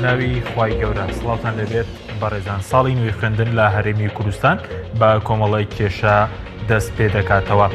بەناوی خوای گەورە سڵاوتان لەبێت بەڕێزان. ساڵی نوێی خوێندن لە هەرێمی کوردستان بە کۆمەڵی کێشە دەست پێ دەکاتەوە.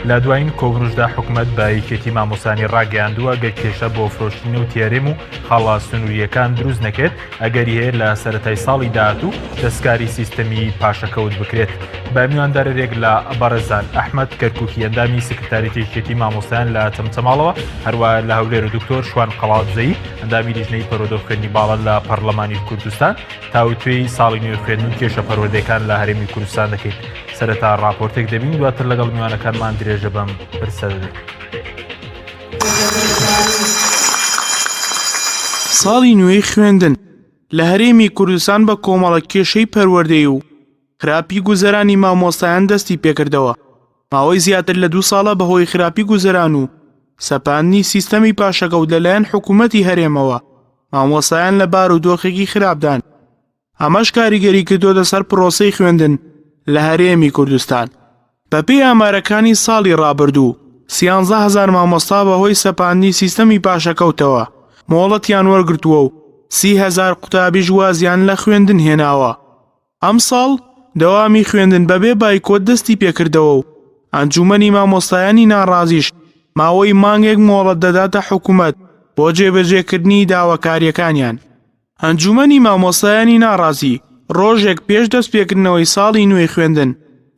لە دوایین کۆبڕژدا حکوومەت بە یەکێتی مامۆسانی ڕاگەیاندووە گە کێشە بۆ فرۆشتن و تێرێم و خەڵا سنووریەکان دروست نەکرێت ئەگەری هەیە لە سەرەتای ساڵی داهاتوو دەستکاری سیستەمی پاشەکەوت بکرێت. بە میواندارێک لە بەڕێزان ئەحمەد کەرکووکی ئەندامی سکرتاریەتی یەکێتی مامۆستایان لە تەمتەماڵەوە، هەروە لە هەولێر و دکتۆر شوان قەڵاتزەیی ئەندامی لیژنەی پەرۆدە و خوێندنی باڵا لە پەرلەمانی کوردستان تاوتوێی ساڵی نوێی خوێندن و کێشە پەروەردەکان لە هەرێمی کوردستان دەکەیت. سەرەتا ڕاپۆرتێک دەبین دواتر لەگەڵ میوانەکانمان درێژە بەم پرسە دەدەین. ساڵی نوێی خوێندن لە هەرێمی کوردستان بە کۆمەڵە کێشەی پەروەردەی و خراپی گوزەرانی مامۆستایان دەستی پێکردەوە. ماوەی زیاتر لە 2 ساڵە بەهۆی خراپی گوزەران و سەپاندنی سیستەمی پاشەکەوت لەلایەن حکوومەتی هەرێمەوە مامۆستایان لە بار و دۆخێکی خراپدان. ئەمەش کاریگەری کردووە سەر پرۆسەی خوێندن لە هەرێمی کوردستان. بەپێی ئامارەکانی ساڵی ڕابردوو 13,000 مامۆستا بەهۆی سەپاندنی سیستەمی پاشەکەوتەوە مۆڵەتیان وەرگرتووە و 30,000 قوتابیش وازیان لە خوێندن هێناوە. ئەم ساڵ دەوامی خوێندن بەبێ بایکۆت دەستی پێکردەوە و ئەنجومەنی مامۆستایانی ناڕازیش ماوەی مانگێک مۆڵەت دەداتە حکوومەت بۆ جێبەجێکردنی داواکاریەکانیان. ئەنجومەنی مامۆستایانی ناڕازی ڕۆژێک پێش دەست پێکردنەوەی ساڵی نوێی خوێندن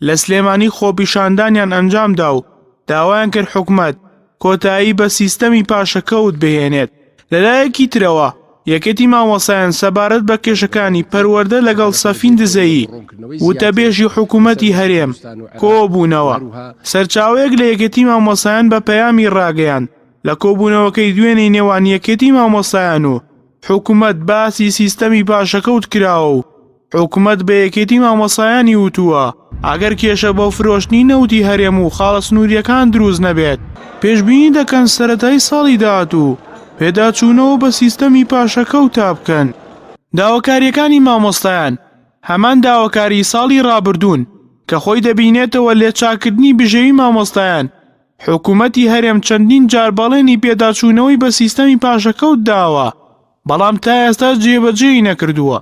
لە سلێمانی خۆپیشاندانیان ئەنجامدا و داوایان کرد حکوومەت کۆتایی بە سیستەمی پاشەکەوت بهێنێت. لەلایەکی ترەوە یەکێتی مامۆستایان سەبارەت بە کێشەکانی پەروەردە لەگەڵ سەفین دزەیی وتەبێژی حکوومەتی هەرێم کۆبوونەوە. سەرچاوەیەک لە یەکێتی مامۆستایان بە پەیامی ڕاگەیاند لە کۆبوونەوەکەی دوێنەی نێوان یەکێتی مامۆستایان و حکوومەت باسی سیستەمی پاشەکەوت کراوە و حکوومەت بە یەکێتی مامۆستایانی وتووە ئەگەر کێشە بۆ فرۆشتنی نەوتی هەرێم و خاڵە سنووریەکان دروست نەبێت پێشبینی دەکەن سەرەتای ساڵی داهاتوو پێداچوونەوە بە سیستەمی پاشەکەوتا بکەن. داواکاریەکانی مامۆستایان هەمان داواکاری ساڵی ڕابردوون کە خۆی دەبینێتەوە لێ چاکردنی بژێوی مامۆستایان. حکوومەتی هەرێم چەندین جار بەڵێنی پێداچوونەوەی بە سیستەمی پاشەکەوت داوە بەڵام تا ئێستا جێبەجێی نەکردووە.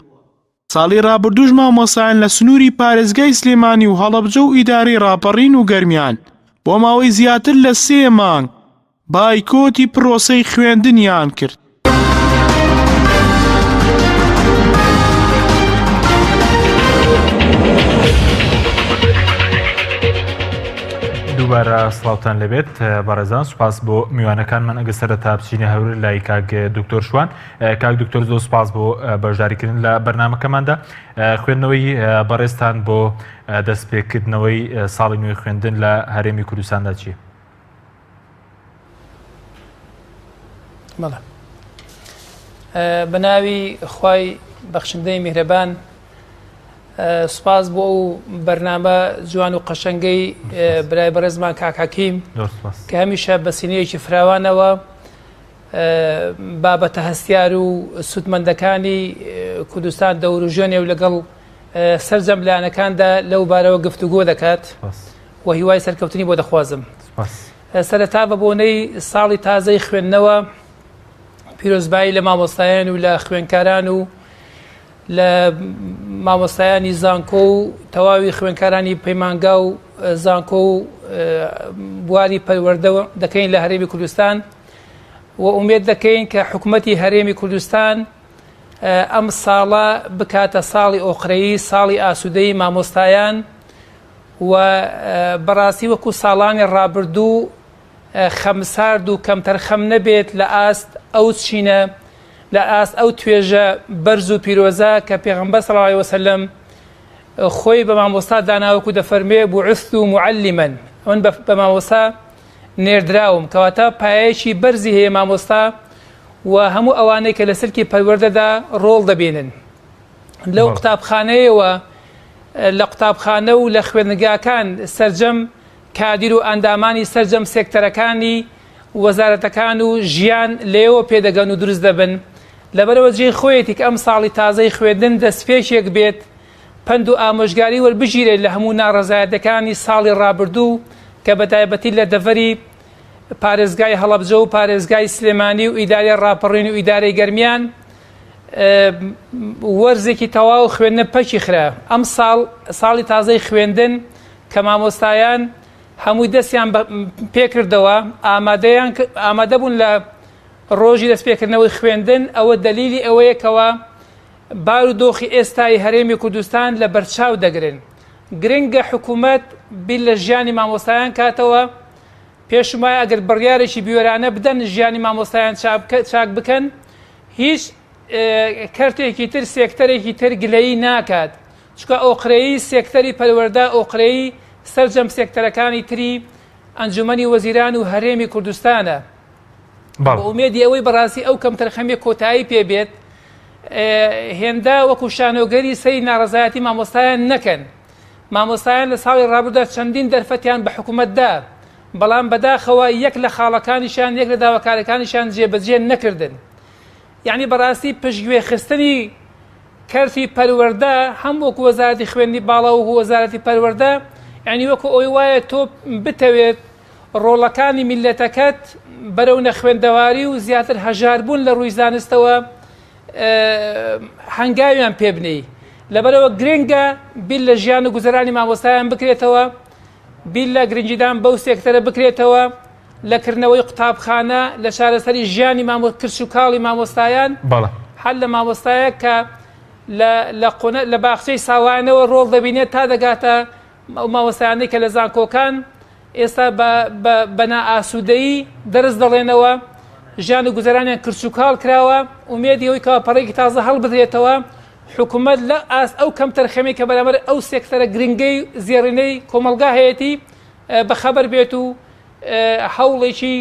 ساڵی ڕابردووش مامۆستایان لە سنووری پارێزگای سلێمانی و هەڵەبجە و ئیدارەی ڕاپەڕین و گەرمیان بۆ ماوەی زیاتر لە 3 مانگ بایکۆتی پرۆسەی خوێندنیان کرد. دووبارە سڵاوتان لەبێت بەڕێزان. سوپاس بۆ میوانەکانمان. ئەگە سەرەتا بچینە هەور لای کاک دکتۆر شوان. کاک دکتۆر زۆر سوپاس بۆ بەشداریکردن لە بەرنامەکەماندا. خوێندنەوەی بەڕێزتان بۆ دەستپێکردنەوەی ساڵی نوێی خوێندن لە هەرێمی کوردستاندا چییە؟ بەڵێ بەناوی خوای بەخشندەی میهرەبان سوپاس بۆ ئەو بەرنامە جوان و قەشەنگەی برای بەڕێزمان کاک حەکیم کە هەمیشە بە سینەیەکی فراوانەوە بابەتە هەستیار و سوودمەندەکانی کوردستان دەوروژێنێ و لەگەڵ سەرجەملانەکاندا لەو بارەوە گفتوگۆ دەکات و هیوای سەرکەوتنی بۆ دەخوازم. سەرەتا بە بۆنەی ساڵی تازەی خوێندنەوە پیرۆزبایی لە مامۆستایان و لە خوێندکاران و لە مامۆستایانی زانکۆ و تەواوی خوێندکارانی پەیمانگا و زانکۆ و بواری پەروەردە دەکەین لە هەرێمی کوردستان و ئومێد دەکەین کە حکوومەتی هەرێمی کوردستان ئەم ساڵە بکاتە ساڵی ئۆقرەیی ساڵی ئاسوودەی مامۆستایان و بەڕاستی وەکو ساڵانی ڕابردوو خەمسارد و کەمتەرخەم نەبێت لە ئاست ئەو چینە لە ئاست ئەو توێژە بەرز و پیرۆزە کە پێغەمبەر صلی الله علیه وسلم خۆی بە مامۆستا داناوەکو دەفەرمێ بوعثت معلما من بە مامۆستا نێردراوم کەواتە پایەیەکی بەرزی هەیە مامۆستا و هەموو ئەوانەی کە لە سەرکی پەروەردەدا ڕۆڵ دەبێنن لەو قوتابخانەیەوە لە قوتابخانە و لە خوێندنگاکان سەرجەم کادیر و ئەندامانی سەرجەم سێکتەرەکانی وەزارەتەکان و ژیان لێوە پێدەگەن و دروست دەبن. لەبەرەوە جێی خۆیەتی کە ئەم ساڵی تازەی خوێندن دەستپێشێک بێت پند و ئامۆژگاری وەربژیرێت لە هەموو ناڕەزایەتەکانی ساڵی ڕابردوو کە بەتایبەتی لە دەڤەری پارێزگای هەڵەبجە و پارێزگای سلێمانی و ئیدارەی ڕاپەڕین و ئیدارەی گەرمیان وەرزێکی تەواو خوێندنە پەکی خرا ئەم ساڵی تازەی خوێندن کە مامۆستایان هەمووی دەستیان پێکردەوە ئامادە بوون لە ڕۆژی دەستپێکردنەوەی خوێندن ئەوە دلیلی ئەوەیەکەوە بارودۆخی ئێستای هەرێمی کوردستان لە بەرچاو دەگرن گرنگە حکوومەت بیل لە ژیانی مامۆستایان کاتەوە پێشم وایە ئەگەر بڕیارێکی بیوەرانە بدەن ژیانی مامۆستایان چاک بکەن هیچ کەرتێکی تر سێکتەرێکی تر گلەیی ناکات چکە ئۆقرەیی سێکتەری پەروەردە ئۆقرەیی سەرجەم سێکتەرەکانی تری ئەنجومەنی وەزیران و هەرێمی کوردستانە ئومێدی ئەوەی بەڕاستی ئەو کەم تەرخەمی کۆتایی پێبێت هێندا وەکو شانۆگەری سەری ناڕەزایەتی مامۆستایان نەکەن مامۆستایان لە ساڵی ڕابردوودا چەندین دەرفەتیان بە حکوومەتدا بەڵام بەداخەوە یەک لە خاڵەکانیشان یەک لە داواکارەکانیشان جێبەجێ نەکردن یعنی بەڕاستی پشتگوێ خستنی کەرتی پەروەردە هەم وەکو وەزارەتی خوێندنی باڵا و وەزارەتی پەروەردە یعنی وەکو ئەوی وایە تۆ بتەوێت ڕۆڵەکانی میلەتەکەت بەرەو نەخوێندەواری و زیاتر هەژاربوون لە ڕووی زانستەوە هەنگاویان پێ بنی لەبەرەوە گرنگە بیل لە ژیان و گوزەرانی مامۆستایان بکرێتەوە بیل لە گرنجیدان بەو سێکتەرە بکرێتەوە لەکردنەوەی قوتابخانە لە چارەسەری ژیانی کرچ و کاڵی مامۆستایان هەر لە مامۆستایە کە لە باخچەی ساوانەوە ڕۆڵ دەبینێت تا دەگاتە مامۆستایانەی کە لە زانکۆکان ئێستا بە نائاسوودەیی دەرز دەڵێنەوە ژیان و گوزەرانیان کرچ و کاڵ کراوە ئومێدی ئەوەی کەوە پەڕێکی تازە هەڵبدرێتەوە حکوومەت لە ئەو کەم تەرخەمی کە بەرامبەر ئەو سێکتەرە گرنگەی زێڕینەی کۆمەلگا هەیەی بەخەبەر بێت و هەوڵێکی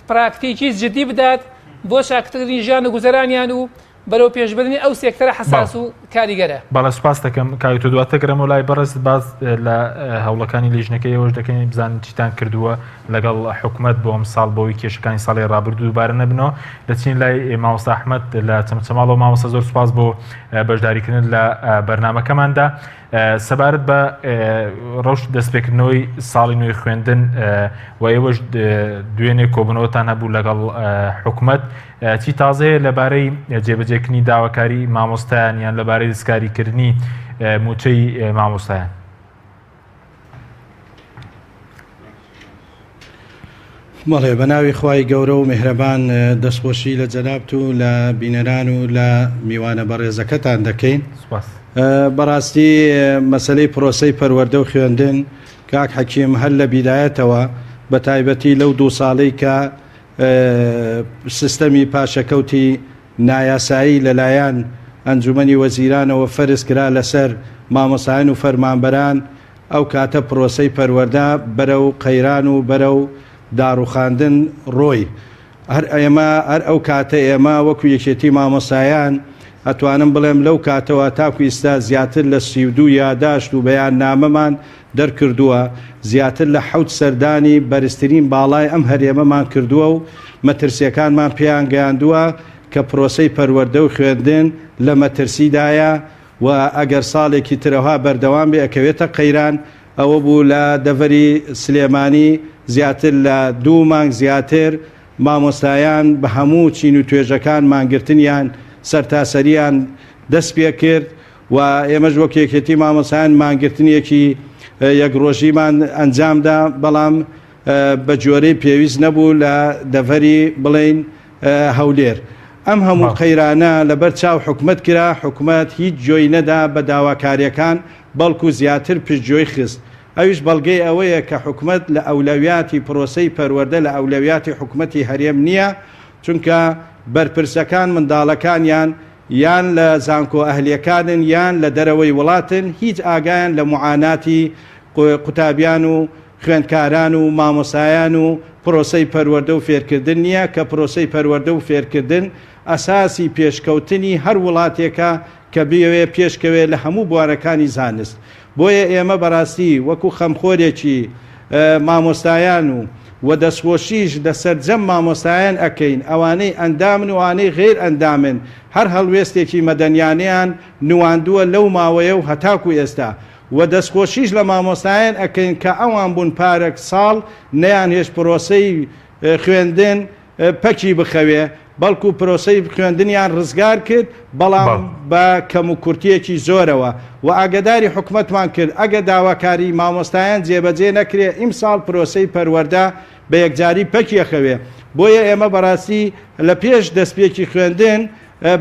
پراکتیکی جدی بدات بۆ چاکترین ژیان و گوزەرانیان و بەرەو پێشبردننی ئەو سێکتەرە حساس و کاریگەرە بەڵە سوپاس دەکەم کاوی تۆ دواتەگرم و لای بەڕست باز لە هەوڵەکانی لیژنەکەی ئەوەش دەکەین بزانین چیتان کردووە لەگەڵ حکوومەت بۆ ئەم ساڵ بۆەوەی کێشەکانی ساڵی ڕابردوو دووبارە نەبنەوە دەچین لای مامۆستا ئەحمەد لە چەمچەماڵەوە مامۆستا زۆر سوپاس بۆ بەشداریکردن لە بەرنامەکەماندا سەبارەت بە ڕەوشت دەستپێکردنەوەی ساڵی نوێی خوێندن و ئێوەش دوێنێ کۆبنەوەتان هەبوو لەگەڵ حکوومەت چی تازەیە لەبارەی جێبەجێکردنی داواکاری مامۆستایان یان لەبارەی دەستکاریکردنی موچەی مامۆستایان بەڵێ بەناوی خوای گەورە و میهرەبان دەستخۆشی لە جەنابت و لە بینەران و لە میوانە بەڕێزەکەتان دەکەین بەڕاستی مەسلەی پرۆسەی پەروەردە و خوێندن کاک حەکیم هەر لە بیدایەتەوە بە تایبەتی لەو 2 ساڵەی کە سیستەمی پاشەکەوتی نایاسایی لەلایەن ئەنجومەنی وەزیرانەوە فەرز کرا لەسەر مامۆستایان و فەرمانبەران ئەو کاتە پرۆسەی پەروەردە بەرەو قەیران و بەرەو داڕوخاندن ڕۆی هەر ئەو کاتە ئێمە وەکو یەکێتی مامۆستایان ئەتوانم بڵێم لەو کاتەوە تاکو ئێستا زیاتر لە 32 یاداشت و بەیان نامەمان دەرکردووە زیاتر لە 7 سەردانی بەرزترین باڵای ئەم هەرێمەمان کردووە و مەترسیەکانمان پێیان گەیاندووە کە پرۆسەی پەروەردە و خوێندن لە مەترسیدایە و ئەگەر ساڵێکی ترەوە بەردەوام بێ ئەکەوێتە قەیران ئەوە بوو لە دەڤەری سلێمانی زیاتر لە 2 مانگ زیاتر مامۆستایان بە هەموو چین و توێژەکان مانگرتنیان سەرتاسەریان دەست پێ کرد و ئێمەش وەک یەکێتی مامۆستایان مانگرتنیەکی یەک ڕۆژیمان ئەنجامدا بەڵام بە جۆرەی پێویست نەبوو لە دەڤەری بڵێن هەولێر ئەم هەموو قەیرانە لەبەر چاو حکومەت کرا حکومەت هیچ جۆی نەدا بە داواکاریەکان بەڵکو زیاتر پشتگوێی خست ئەویش بەڵگەی ئەوەیە کە حکومەت لە ئەولەویاتی پرۆسەی پەروەردە لە ئەولەویاتی حکومەتی هەرێم نییە چونکە بەرپرسەکان منداڵەکانیان یان لە زانکۆ ئەهلیەکانن یان لە دەرەوەی وڵاتن هیچ ئاگایان لە معاناتی قوتابیان و خوێندکاران و مامۆسایان و پرۆسەی پەروەردە و فێرکردن نییە کە پرۆسەی پەروەردە و فێرکردن ئەساسی پێشکەوتنی هەر وڵاتێکە کە بێوێ پێشکەوێ لە هەموو بوارەکانی زانست بۆیە ئێمە بەڕاستی وەکو خەمخۆرێکی مامۆستایان و دەستخۆشیش لەسەرجەم مامۆستایان ئەکەین ئەوانەی ئەندامن و ئەوانەی غێر ئەندامن هەر هەڵوێستێکی مەدەنیانیان نواندووە لەو ماوەیە و هەتاکو ئێستا و دەستخۆشیش لە مامۆستایان ئەکەین کە ئەوان بوون پارێک ساڵ نەیان هێش پرۆسەی خوێندن پەکی بخەوێ بەڵکو پرۆسەی خوێندنیان ڕزگار کرد بەڵام بە کەم و کورتیەکی زۆرەوە و ئاگداری حکومتمان کرد ئەگە داواکاری مامۆستایان جێبەجێ نەکرێ ئیمساڵ پرۆسەی پەروەردە بە یەکجاری پەکیەخەوێ بۆیە ئێمە بەڕاستی لە پێش دەستپێکی خوێندن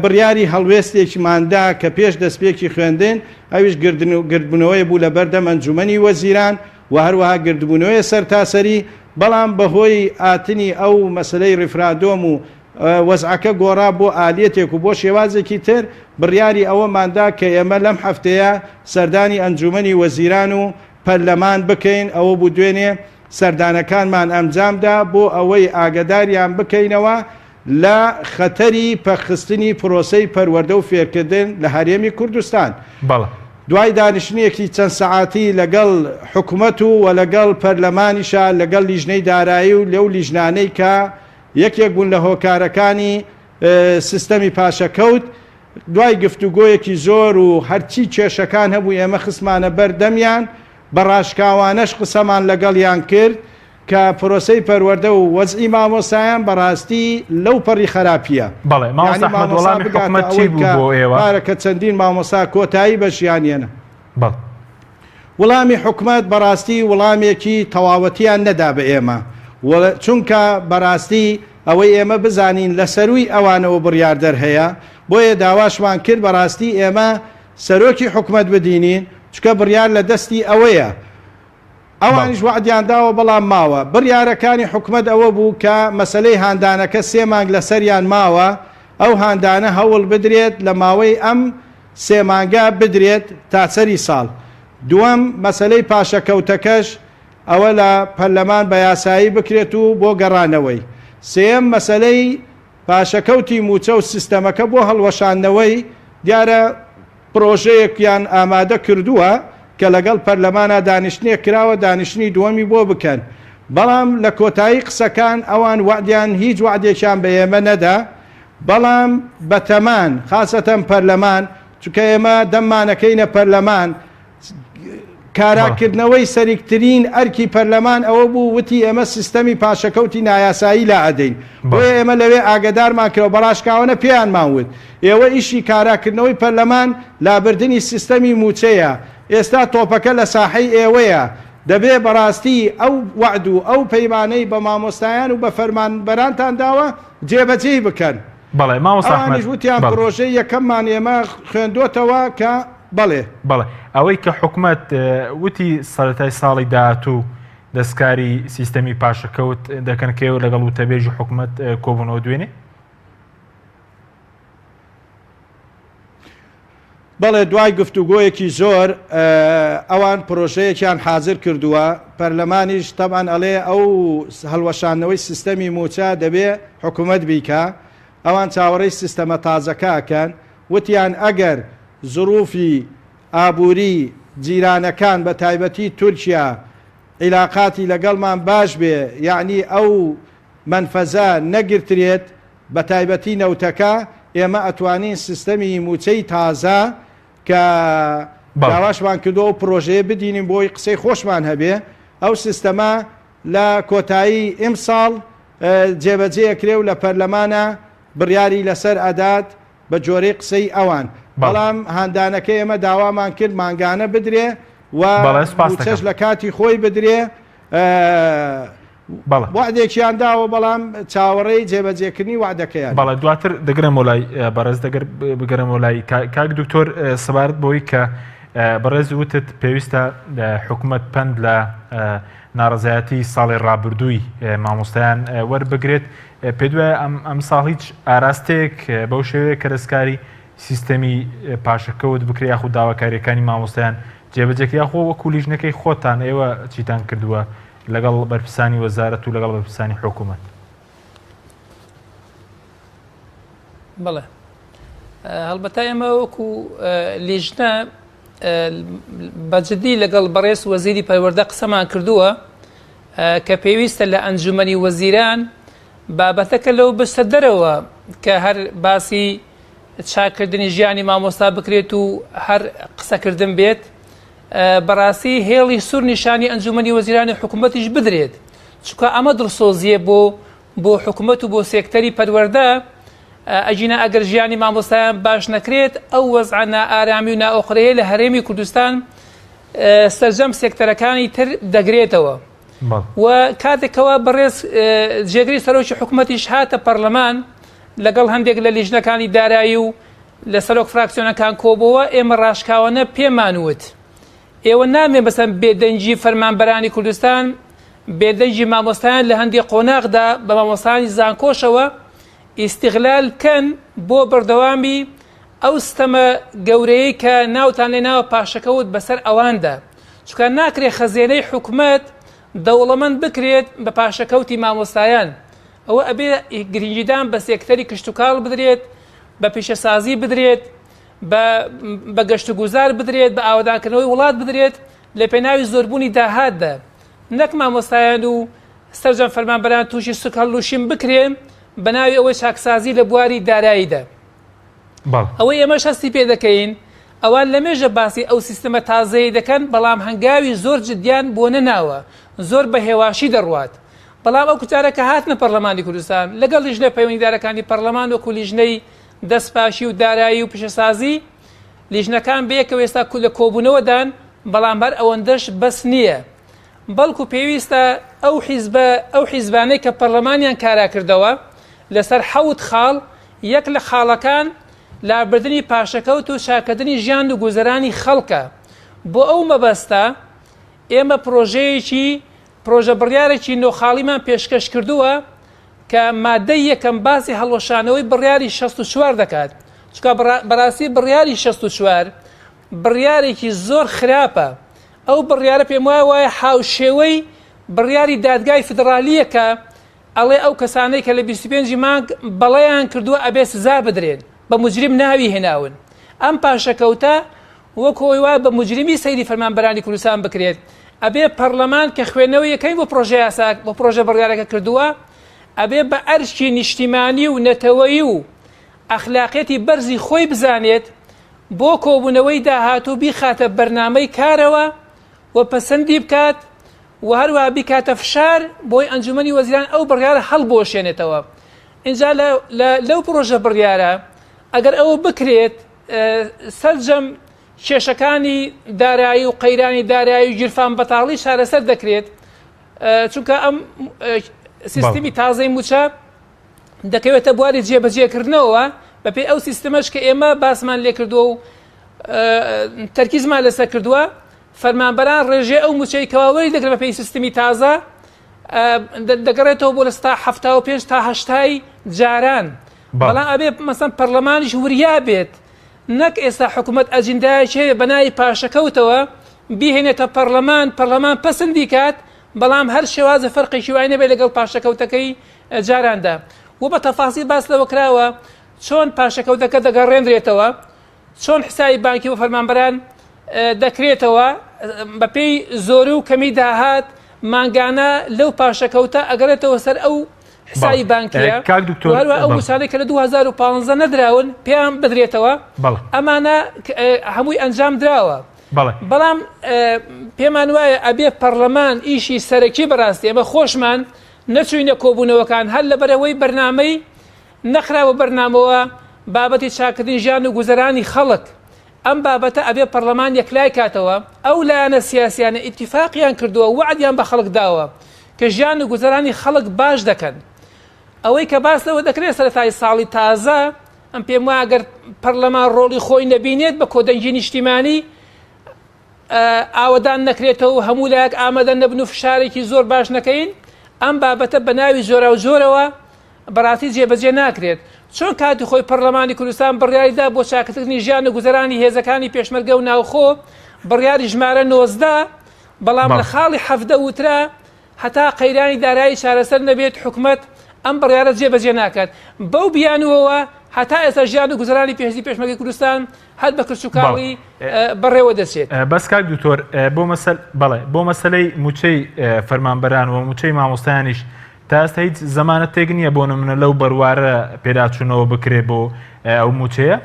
بڕیاری هەڵوێستێکیماندا کە پێش دەستپێکی خوێندن ئەویش گردبوونەوەی بوو لە بەردەم ئەنجومەنی وەزیران و هەروەها گردبوونەوەی سەرتاسەری بەڵام بەهۆی ئاتنی ئەو مەسلەی ڕیفرادۆم و وەزعەکە گۆڕا بۆ ئالێتێک و بۆ شێوازێکی تر بڕیاری ئەوەماندا کە ئێمە لەم هەفتەیە سەردانی ئەنجومەنی وەزیران و پەرلەمان بکەین ئەوە بوو دوێنێ سەردانەکانمان ئەنجامدا بۆ ئەوەی ئاگداریان بکەینەوە لە خەتەری پەخستنی پرۆسەی پەروەردە و فێرکردن لە هەرێمی کوردستان دوای دانیشتنیەکی چەند سەعاتی لەگەڵ حکوومەت و لەگەڵ پەرلەمانیشا لەگەڵ لیژنەی دارایی و لەو لیژنانەی کە یەکێک بوون لە هۆکارەکانی سیستەمی پاشەکەوت دوای گفتوگۆیەکی زۆر و هەرچی کێشەکان هەبوو ئێمە خسمانە بەردەمیان بە ڕاشکاوانەش قسەمان لەگەڵیان کرد کە پرۆسەی پەروەردە و وەزعی مامۆسایان بەڕاستی لەو پەڕی خراپیە پارەکە چەندین مامۆسا کۆتایی بەشیانێنە وەڵامی حکومەت بەڕاستی وەڵامێکی تەواوەتیان نەدا بە ئێمە چونکە بەڕاستی ئەوەی ئێمە بزانین لە سەروی ئەوانەوە بڕیاردەر هەیە بۆیە داواشمان کرد بەڕاستی ئێمە سەرۆکی حکومەت بدینین چکە بڕیار لە دەستی ئەوەیە ئەوانیش وعدیان داوە بەڵام ماوە بڕیارەکانی حکومەت ئەوە بوو کە مەسلەی هاندانەکە 3 مانگ لە سەریان ماوە ئەو هاندانە هەوڵ بدرێت لە ماوەی ئەم 3 مانگە بدرێت تا سەری ساڵ دووەم مەسلەی پاشەکەوتەکەش ئەوە لە پەرلەمان بە یاسایی بکرێت و بۆ گەڕانەوەی سێم مەسلەی پاشەکەوتی موچە و سیستەمەکە بۆ هەڵوەشاندنەوەی دیارە پرۆژەیەکیان ئامادە کردووە کە لەگەڵ پەرلەمانە دانیشتنیە کراوە دانیشتنی دووەمی بۆ بکەن بەڵام لە کۆتایی قسەکان ئەوان وعدیان هیچ وعدێکیان بە ئێمە نەدا بەڵام بەتەمان خاسەتەن پەرلەمان چونکە ئێمە دەممانەکەینە پەرلەمان کاراکردنەوەی سەرکترین ئەرکی پەرلەمان ئەوە بوو وتی ئێمە سیستەمی پاشەکەوتی نایاسایی لا ئەدەین بۆیە ئێمە لەوێ ئاگدارمان کرەوە بەڕاشکاوانە پێیانمان وت ئێوە ئیشی کاراکردنەوەی پەرلەمان لابردنی سیستەمی موچەیە ئێستا تۆپەکە لە ساحەی ئێوەیە دەبێ بەڕاستی ئەو وعد و ئەو پەیمانەی بە مامۆستایان و بە فەرمانبەرانتان داوە جێبەجێ بکەن ئەوانیش وتیان پرۆژەی یەکەممان ئێمە خوێندوتەوە کە بەڵێ ئەوەی کە حکومەت وتی سەرەتای ساڵی داهاتوو دەستکاری سیستەمی پاشەکەوت دەکەن کێوە لەگەڵ وتەبێژی حکومەت کۆبوونەوە دوێنێ بەڵێ دوای گفتوگۆیەکی زۆر ئەوان پرۆژەیەکیان حازر کردووە پەرلەمانیش تەبان ئەڵێ ئەو هەڵوەشانەوەی سیستەمی موچە دەبێ حکومەت بیکە ئەوان چاوەڕێی سیستەمە تازەکەکەن وتیان ئەگەر زروفی ئابووری جیرانەکان بە تایبەتی تورکیا عیلاقاتی لەگەڵمان باش بێ یعنی ئەو منفەزە نەگرترێت بە تایبەتی نەوتەکە ئێمە ئەتوانین سیستەمی موچەی تازە کە داواشمان کردو و پرۆژەیە بدینین بۆی قسەی خۆشمان هەبێ ئەو سیستەمە لە کۆتایی ئیمساڵ جێبەجێکرێ و لە پەرلەمانە بڕیاری لەسەر ئەدات بە جۆرەی قسەی ئەوان بەڵام هاندانەکە ئێمە داوامان کرد مانگانە بدرێ و موچەش لە کاتی خۆی بدرێ وعدێکیان داوە بەڵام چاوەڕێی جێبەجێکردنی وعدەکەیان بەڵێ دواتر دەگرم وڵای بەڕێز بگەرم وڵای کاک دکتۆر سەبارەت بۆی کە بەڕێز وتت پێویستە حکومەت پند لە ناڕزایەتی ساڵی ڕابردووی مامۆستایان وەربگرێت پێ دوایە ئەم ساڵ هیچ ئاراستەیەک بەو شێوەیە کە دەستکاری سیستەمی پاشەکەوت بکرێ یاخود داواکاریەکانی مامۆستایان جێبەجێکرا خۆ وەکو لیژنەکەی خۆتان ئێوە چیتان کردووە لەگەڵ بەرپرسانی وەزارەت و لەگەڵ بەرپرسانی حکوومەت بەڵێ هەڵبەتە ئێمە وەکو لیژنە بەجددی لەگەڵ بەڕێز وەزیری پەروەردە قسەمان کردووە کە پێویستە لە ئەنجومەنی وەزیران بابەتەکە لەو بستە دەرەوە کە هەر باسی چاکردنی ژیانی مامۆستا بکرێت و هەر قسەکردن بێت بەڕاستی هێڵی سوور نیشانی ئەنجومەنی وەزیرانی حکوومەتیش بدرێت چونکە ئەمە دڵسۆزیە بۆ حکوومەت و بۆ سێکتەری پەروەردە ئەجینە ئەگەر ژیانی مامۆستایان باش نەکرێت ئەو وەزعە نائارامی و نائۆقرەیە لە هەرێمی کوردستان سەرجەم سێکتەرەکانی تر دەگرێتەوە و کاتێکەوە بەڕێز جێگری سەرۆکی حکوومەتیش هاتە پەرلەمان لەگەڵ هەندێک لە لیژنەکانی دارایی و لە سەرۆک فراکسیۆنەکان کۆبەوە ئێمە ڕاشکاوانە پێمانوت ئێوە نامێ بەسەر بێدەنجی فەرمانبەرانی کوردستان بێدەنجی مامۆستایان لە هەندێک قۆناغدا بە مامۆستانی زانکۆشەوە ئیستیغلال بکەن بۆ بەردەوامی ئەو ستەمە گەورەیەی کە ناوتان لێ ناوە پاشەکەوت بەسەر ئەواندا چونکە ناکرێت خەزێنەی حکوومەت دەوڵەمەند بکرێت بە پاشەکەوتی مامۆستایان ئەوە ئەبێ گرنگیدان بە سێکتەری کشتتوکاڵ بدرێت بە پیشەسازی بدرێت بە گەشتوگوزار بدرێت بە ئاوادانکردنەوەی وڵات بدرێت لە پێناوی زۆربوونی داهاتدا نەک مامۆستایان و سەرجەم فەرمانبەران تووشی سوکەڵوشین بکرێن بە ناوی ئەوەی چاکسازی لە بواری داراییدا ئەوەی ئێمەش هەستی پێ دەکەین ئەوان لە مێژە باسی ئەو سیستەمە تازەیە دەکەن بەڵام هەنگاوی زۆر جدیان بۆ نەناوە زۆر بە هێواشی دەڕوات بەڵام ئەو کچارەکە هاتنە پەرلەمانی کوردستان لەگەڵ لیژنە پەیوەندیدارەکانی پەرلەمان وەکو لیژنەی دەستپاشی و دارایی و پیشەسازی لیژنەکان بەیەکەوە ئێستا لە کۆبوونەوەدان بەڵام هەر ئەوەندەش بەس نییە بەڵکو پێویستە ئەو حیزبانەی کە پەرلەمانیان کاراکردەوە لەسەر حەوت خاڵ یەک لە خاڵەکان لابردنی پاشەکەوت و شاکردنی ژیان و گوزەرانی خەڵکە بۆ ئەو مەبەستە ئێمە پرۆژە بڕیارێکی نۆخاڵیمان پێشکەش کردووە کە مادەی یەکەم باسی هەڵوەشانەوەی بڕیاری 64 دەکات چکە بەڕاستی بڕیاری 64 بڕیارێکی زۆر خراپە ئەو بڕیارە پێم وایە هاوشێوەی بڕیاری دادگای فدرالیە کە ئەڵێ ئەو کەسانەی کە لە 25 مانگ بەڵەیان کردووە ئەبێ سزا بدرێن بە مجرم ناوی هێناون ئەم پاشەکەوتە وەکۆی وایە بە مجرمی سەیری فەرمانبەرانی کوردستان بکرێت ئەبێ پەرلەمان کە خوێندنەوەی یەکەی بۆ پرۆژە یاسا بۆ پرۆژە بڕیارەکە کردووە ئەبێ بە ئەرشی نیشتیمانی و نەتەوەیی و ئەخلاقیەتی بەرزی خۆی بزانێت بۆ کۆبوونەوەی داهاتوو بیخاتە بەرنامەی کارەوە و پەسەندی بکات و هەروە بیکاتە فشار بۆی ئەنجومەنی وەزیران ئەو بڕیارە هەڵبۆشێنێتەوە اینجا لەو پرۆژە بڕیارە ئەگەر ئەوە بکرێت سەرجەم کێشەکانی دارایی و قەیرانی دارایی و گیرفان بەتاڵی شارەسەر دەکرێت چونکە ئەم سیستمی تازەی موچە دەکەوێتە بواری جێبەجێکردنەوە بەپێی ئەو سیستەمەش کە ئێمە باسمان لێ کردووە و تەرکیزمان لەسەر کردووە فەرمانبەران ڕێژێ ئەو موچەی کەواوەری دەگرێت بەپێی سیستمی تازە دەگەڕێتەوە بۆ لە 75 تا 80 جاران بەڵام ئەبێ مەسەن پەرلەمانیش وریا بێت نەک ئێستا حکوومەت ئەجندایەکێ بە ناوی پاشەکەوتەوە بیهێنێتە پەرلەمان پەسەندی کات بەڵام هەر شێوازە فەرقێکی وای نەبێت لەگەڵ پاشەکەوتەکەی جاراندا و بە تەفاسی باس لەوە کراوە چۆن پاشەکەوتەکە دەگەڕێنرێتەوە چۆن حسابی بانکی و فەرمانبەران دەکرێتەوە بەپێی زۆر و کەمی داهات مانگانە لەو پاشەکەوتە ئەگەرێتەوە سەر ئەو حسابی بانکیە هەروە ئەو موسانەی کە لە 2015 نەدراون پێیان بدرێتەوە ئەمانە هەمووی ئەنجام دراوە بەڵام پێمان وایە ئەبێ پەرلەمان ئیشی سەرەکی بەڕاستی ئەمە خۆشمان نەچوینە کۆبوونەوەکان هەر لەبەرەوەی بەرنامەی نەخراوە بەرنامەوە بابەتی چاکردنی ژیان و گوزەرانی خەڵک ئەم بابەتە ئەبێ پەرلەمان یەکلای کاتەوە ئەو لایەنە سیاسیانە ئیتیفاقیان کردووە وعدیان بە خەڵک داوە کە ژیان و گوزەرانی خەڵک باش دەکەن ئەوەی کە باس لەوە دەکرێت سەرەتای ساڵی تازە ئەم پێم وایە ئەگەر پەرلەمان ڕۆڵی خۆی نەبینێت بە کۆدەنگی نیشتیمانی ئاوەدان نەکرێتەوە و هەموو لایەک ئامادە نەبن و فشارێکی زۆر باش نەکەین ئەم بابەتە بە ناوی زۆرە و زۆرەوە بەڕاستی جێبەجێ ناکرێت چۆن کاتی خۆی پەرلەمانی کوردستان بڕیاریدا بۆ چاکردنی ژیان و گوزەرانی هێزەکانی پێشمەرگە و ناوخۆ بڕیاری ژمارە 19 بەڵام لە خاڵی 17 وترا هەتا قەیرانی دارایی چارەسەر نەبێت حکومەت ئەم بڕیارە جێبەجێ ناکات بەو بیانەوە هەتا ئێستا ژیان و گوزەرانی پێشی پێشمەرگەی کوردستان هەر بە کرچووکاڵی بەڕێوە دەچێت بەس کاک دوکتۆر بۆ مەسەلەی موچەی فەرمانبەران و موچەی مامۆستایانیش تا ئێستا هیچ زەمانەت تێک نییە بۆ نمونە لەو بەروارە پێداچوونەوە بکرێ بۆ ئەو موچەیە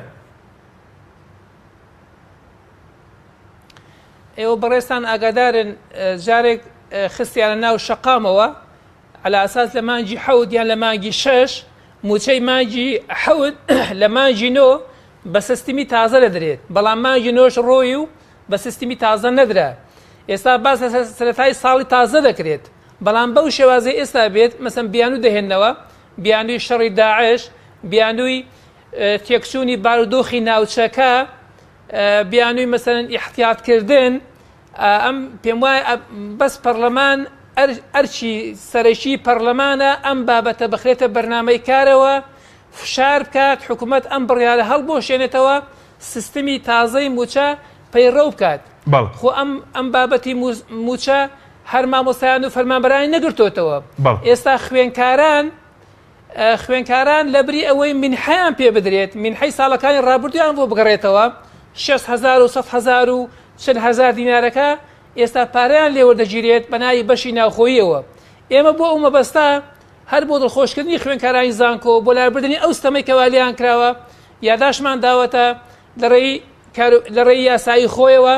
ئێوە بەڕێستان ئاگادارن جارێک خستیانە ناو شەقامەوە على ئاساس لە مانگی 7 یان لە مانگی 6 موچەی مانگی حەوت لە مانگی نۆ بە سیستمی تازە دەدرێت بەڵام مانگی نۆش ڕۆی و بە سیستمی تازە نەدرا ئێستا باس سەرەتای ساڵی تازە دەکرێت بەڵام بەو شێوازەی ئێستا بێت مەسەن بیانوو دەهێننەوە بیانووی شەڕی داعش بیانووی تێکچوونی بارودۆخی ناوچەکە بیانووی مەسەن ئیحتیاتکردن ئەم پێم وایە بەس پەرلەمان ئەرچی سەرەکی پەرلەمانە ئەم بابەتە بخرێتە بەرنامەی کارەوە فشار بکات حکوومەت ئەم بڕیارە هەڵبۆشێنێتەوە سیستمی تازەی موچە پەیڕەو بکات خۆ ئەم بابەتی موچە هەر مامۆستایان و فەرمانبەرانی نەگرتوتەوە ئێستا خوێنکاران لە بری ئەوەی منحەیان پێ بدرێت منحەی ساڵەکانی ڕابردویان بۆ بگەڕێتەوە 6,000 و 100,000 و 40,000 دینارەکە ئێستا پارەیان لێوەردەگیرێت بە ناوی بەشی ناوخۆییەوە ئێمە بۆ ئەو مەبەستا هەر بۆ دڵخۆشکردنی خوێنکارانی زانکۆ بۆ لاربردننی ئەو ستەمەی کەوالیان کراوە یاداشمان داوەتە لە ڕێی یاسایی خۆیەوە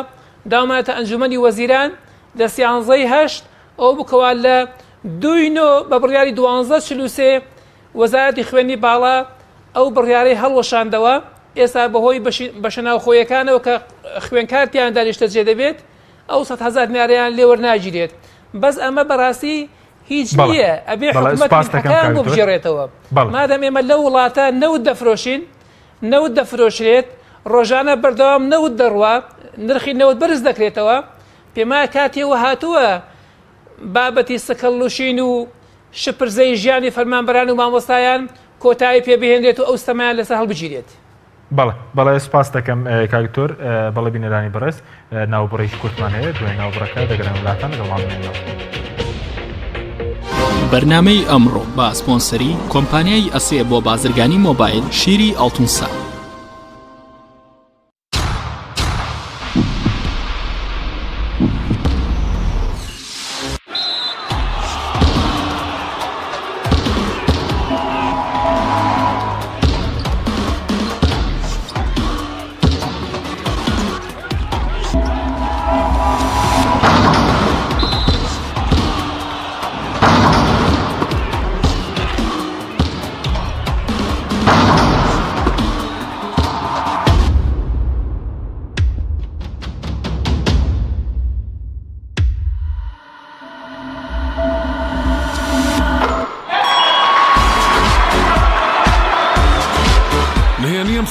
داومانێتە ئەنجومەنی وەزیران لە 11/8 ئەو بکەوا لە 2/9 بە بڕیاری 12/43 وەزارەتی خوێنی باڵا ئەو بڕیارەی هەڵوەشاندەوە ئێستا بەهۆی بەشە ناوخۆیەکانەوە کە خوێنکارتیان دانیشتە جێ دەبێت ئەو 100,000 دیناریان لێوەرناگیرێت بەس ئەمە بەڕاستی هیچ نییە ئەبێ حکوومەتەکان بۆ بژێڕێتەوە مادەم ئێمە لە وڵاتە نەوت دەفرۆشین نەوت دەفرۆشرێت ڕۆژانە بەردەوام نەوت دەڕوا نرخی نەوت بەرز دەکرێتەوە پێما کاتێوە هاتووە بابەتی سەکەڵوشین و شپرزەی ژیانی فەرمانبەران و مامۆستایان کۆتایی پێبهێنرێت و ئەو ستەمایان لەسەر هەڵبگیرێت بەڵێ سپاس دەکەم کاکتۆر بەڵێ بینەرانی بەڕێز ناوبڕێی کورتمان هەیە دوای ناوبڕەکە دەگەرن وڵاتان لەگەڵمانێنەوە بەرنامەی ئەمڕۆ بە سپۆنسەری کۆمپانیای ئەسێ بۆ بازرگانی مۆبایل شیری ئەڵتونسا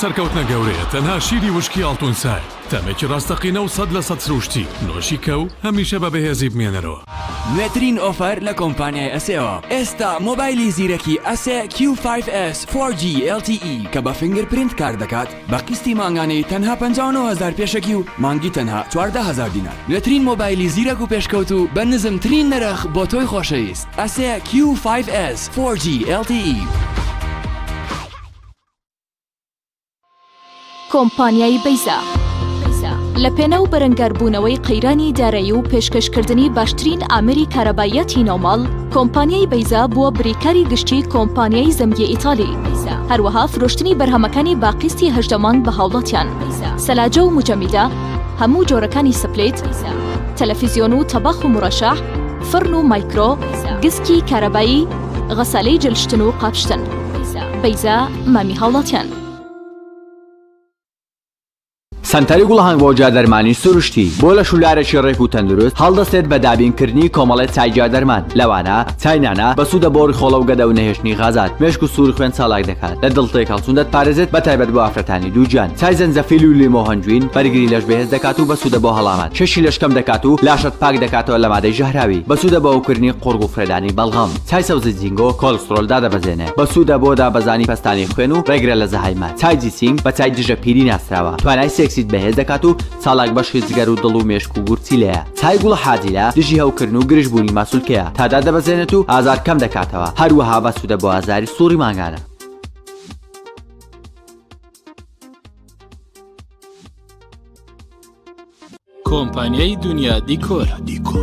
سەرکەوتنە گەورەیە تەنها شیری وشکی ئەڵتونسای تەمێکی ڕاستەقینە و 100% سروشتی نۆشی کە و هەمیشە بە بەهێزی بمێنەرەوە نوێترین ئۆفەر لە کۆمپانیای ئەسێەوە ئێستا مۆبایلی زیرەکی ئەسێ Q5S 4G LTE کە بە فینگرپرینت کار دەکات بە قستی مانگانەی تەنها 59,000 پێشەکی و مانگی تەنها 14,000 دینار نوێترین مۆبایلی زیرەک و پێشکەوت و بە نزمترین نرخ بۆ تۆی خۆشەویست ئەسێ Q5S 4G LTE کۆمپانیای بەیزا لە پێنە و بەرەنگاربوونەوەی قەیرانی دارایی و پێشکەشکردنی باشترین ئامری کارەبایەتی نۆماڵ کۆمپانیای بەیزا بووە بریکاری گشتی کۆمپانیای زەمگی ئیتالی هەروەها فرۆشتنی بەرهەمەکانی باقیستی هەژدەمان بە هاوڵاتیان سەلاجە و موجەمیدە هەموو جۆرەکانی سپلێت تەلەڤیزیۆن و تەباخ و مڕەشەح فڕن و مایکرۆ گسکی کارەبایی غەسالەی جلشتن و قاپشتن بەیزا مامی هاوڵاتیان سنتەری گوڵهنگ بۆ جادەرمانی سروشتی بۆ لە شولارێکی ڕێک و تەندروست هەڵدەستێت بە دابینکردنی کۆمەڵێت چای جادەرمان لەوانە چاینانە بە سوودە بۆ ڕیخۆڵە و گەدە و نەهێشتنی غازات مێشک و سوور خوێن چالاک دەکات لە دڵتێک هەڵچوون دەتپارێزێت بە تایبەت بۆ ئافرەتانی دووجان چای زەنجەفیل و لیمۆ هەنجوین بەرگری لەش بەهێز دەکات و بە سوودە بۆ هەڵامات شەشی لەشکەم دەکات و لاشت پاک دەکاتەوە لە مادەی ژەهراوی بە سوودە بە ئەوکردنی قوڕگ و فرێدانی بەڵغەم چای سەوزی جینگۆ کۆلسترۆل دادەبەزێنێ بە سوودە بۆ دابەزانی پەستانی خوێن و ڕێگرە لە زەهایمان چای جیسینگ بە چای دژە پیری ناستراوە توانای سێکسیت بەهێز دەکات و ساڵاک بەشی جگەر و دڵ و مێشک و گورچی لەیە چای گوڵە حاجیلە دژی هەوکردن و گرژبوونی ماسوولکەیە تادا دەبەزێنێت و ئازار کەم دەکاتەوە هەروەها بە سوودە بۆ ئازاری سووری مانگانە کۆمپانیای دنیا دیکۆر.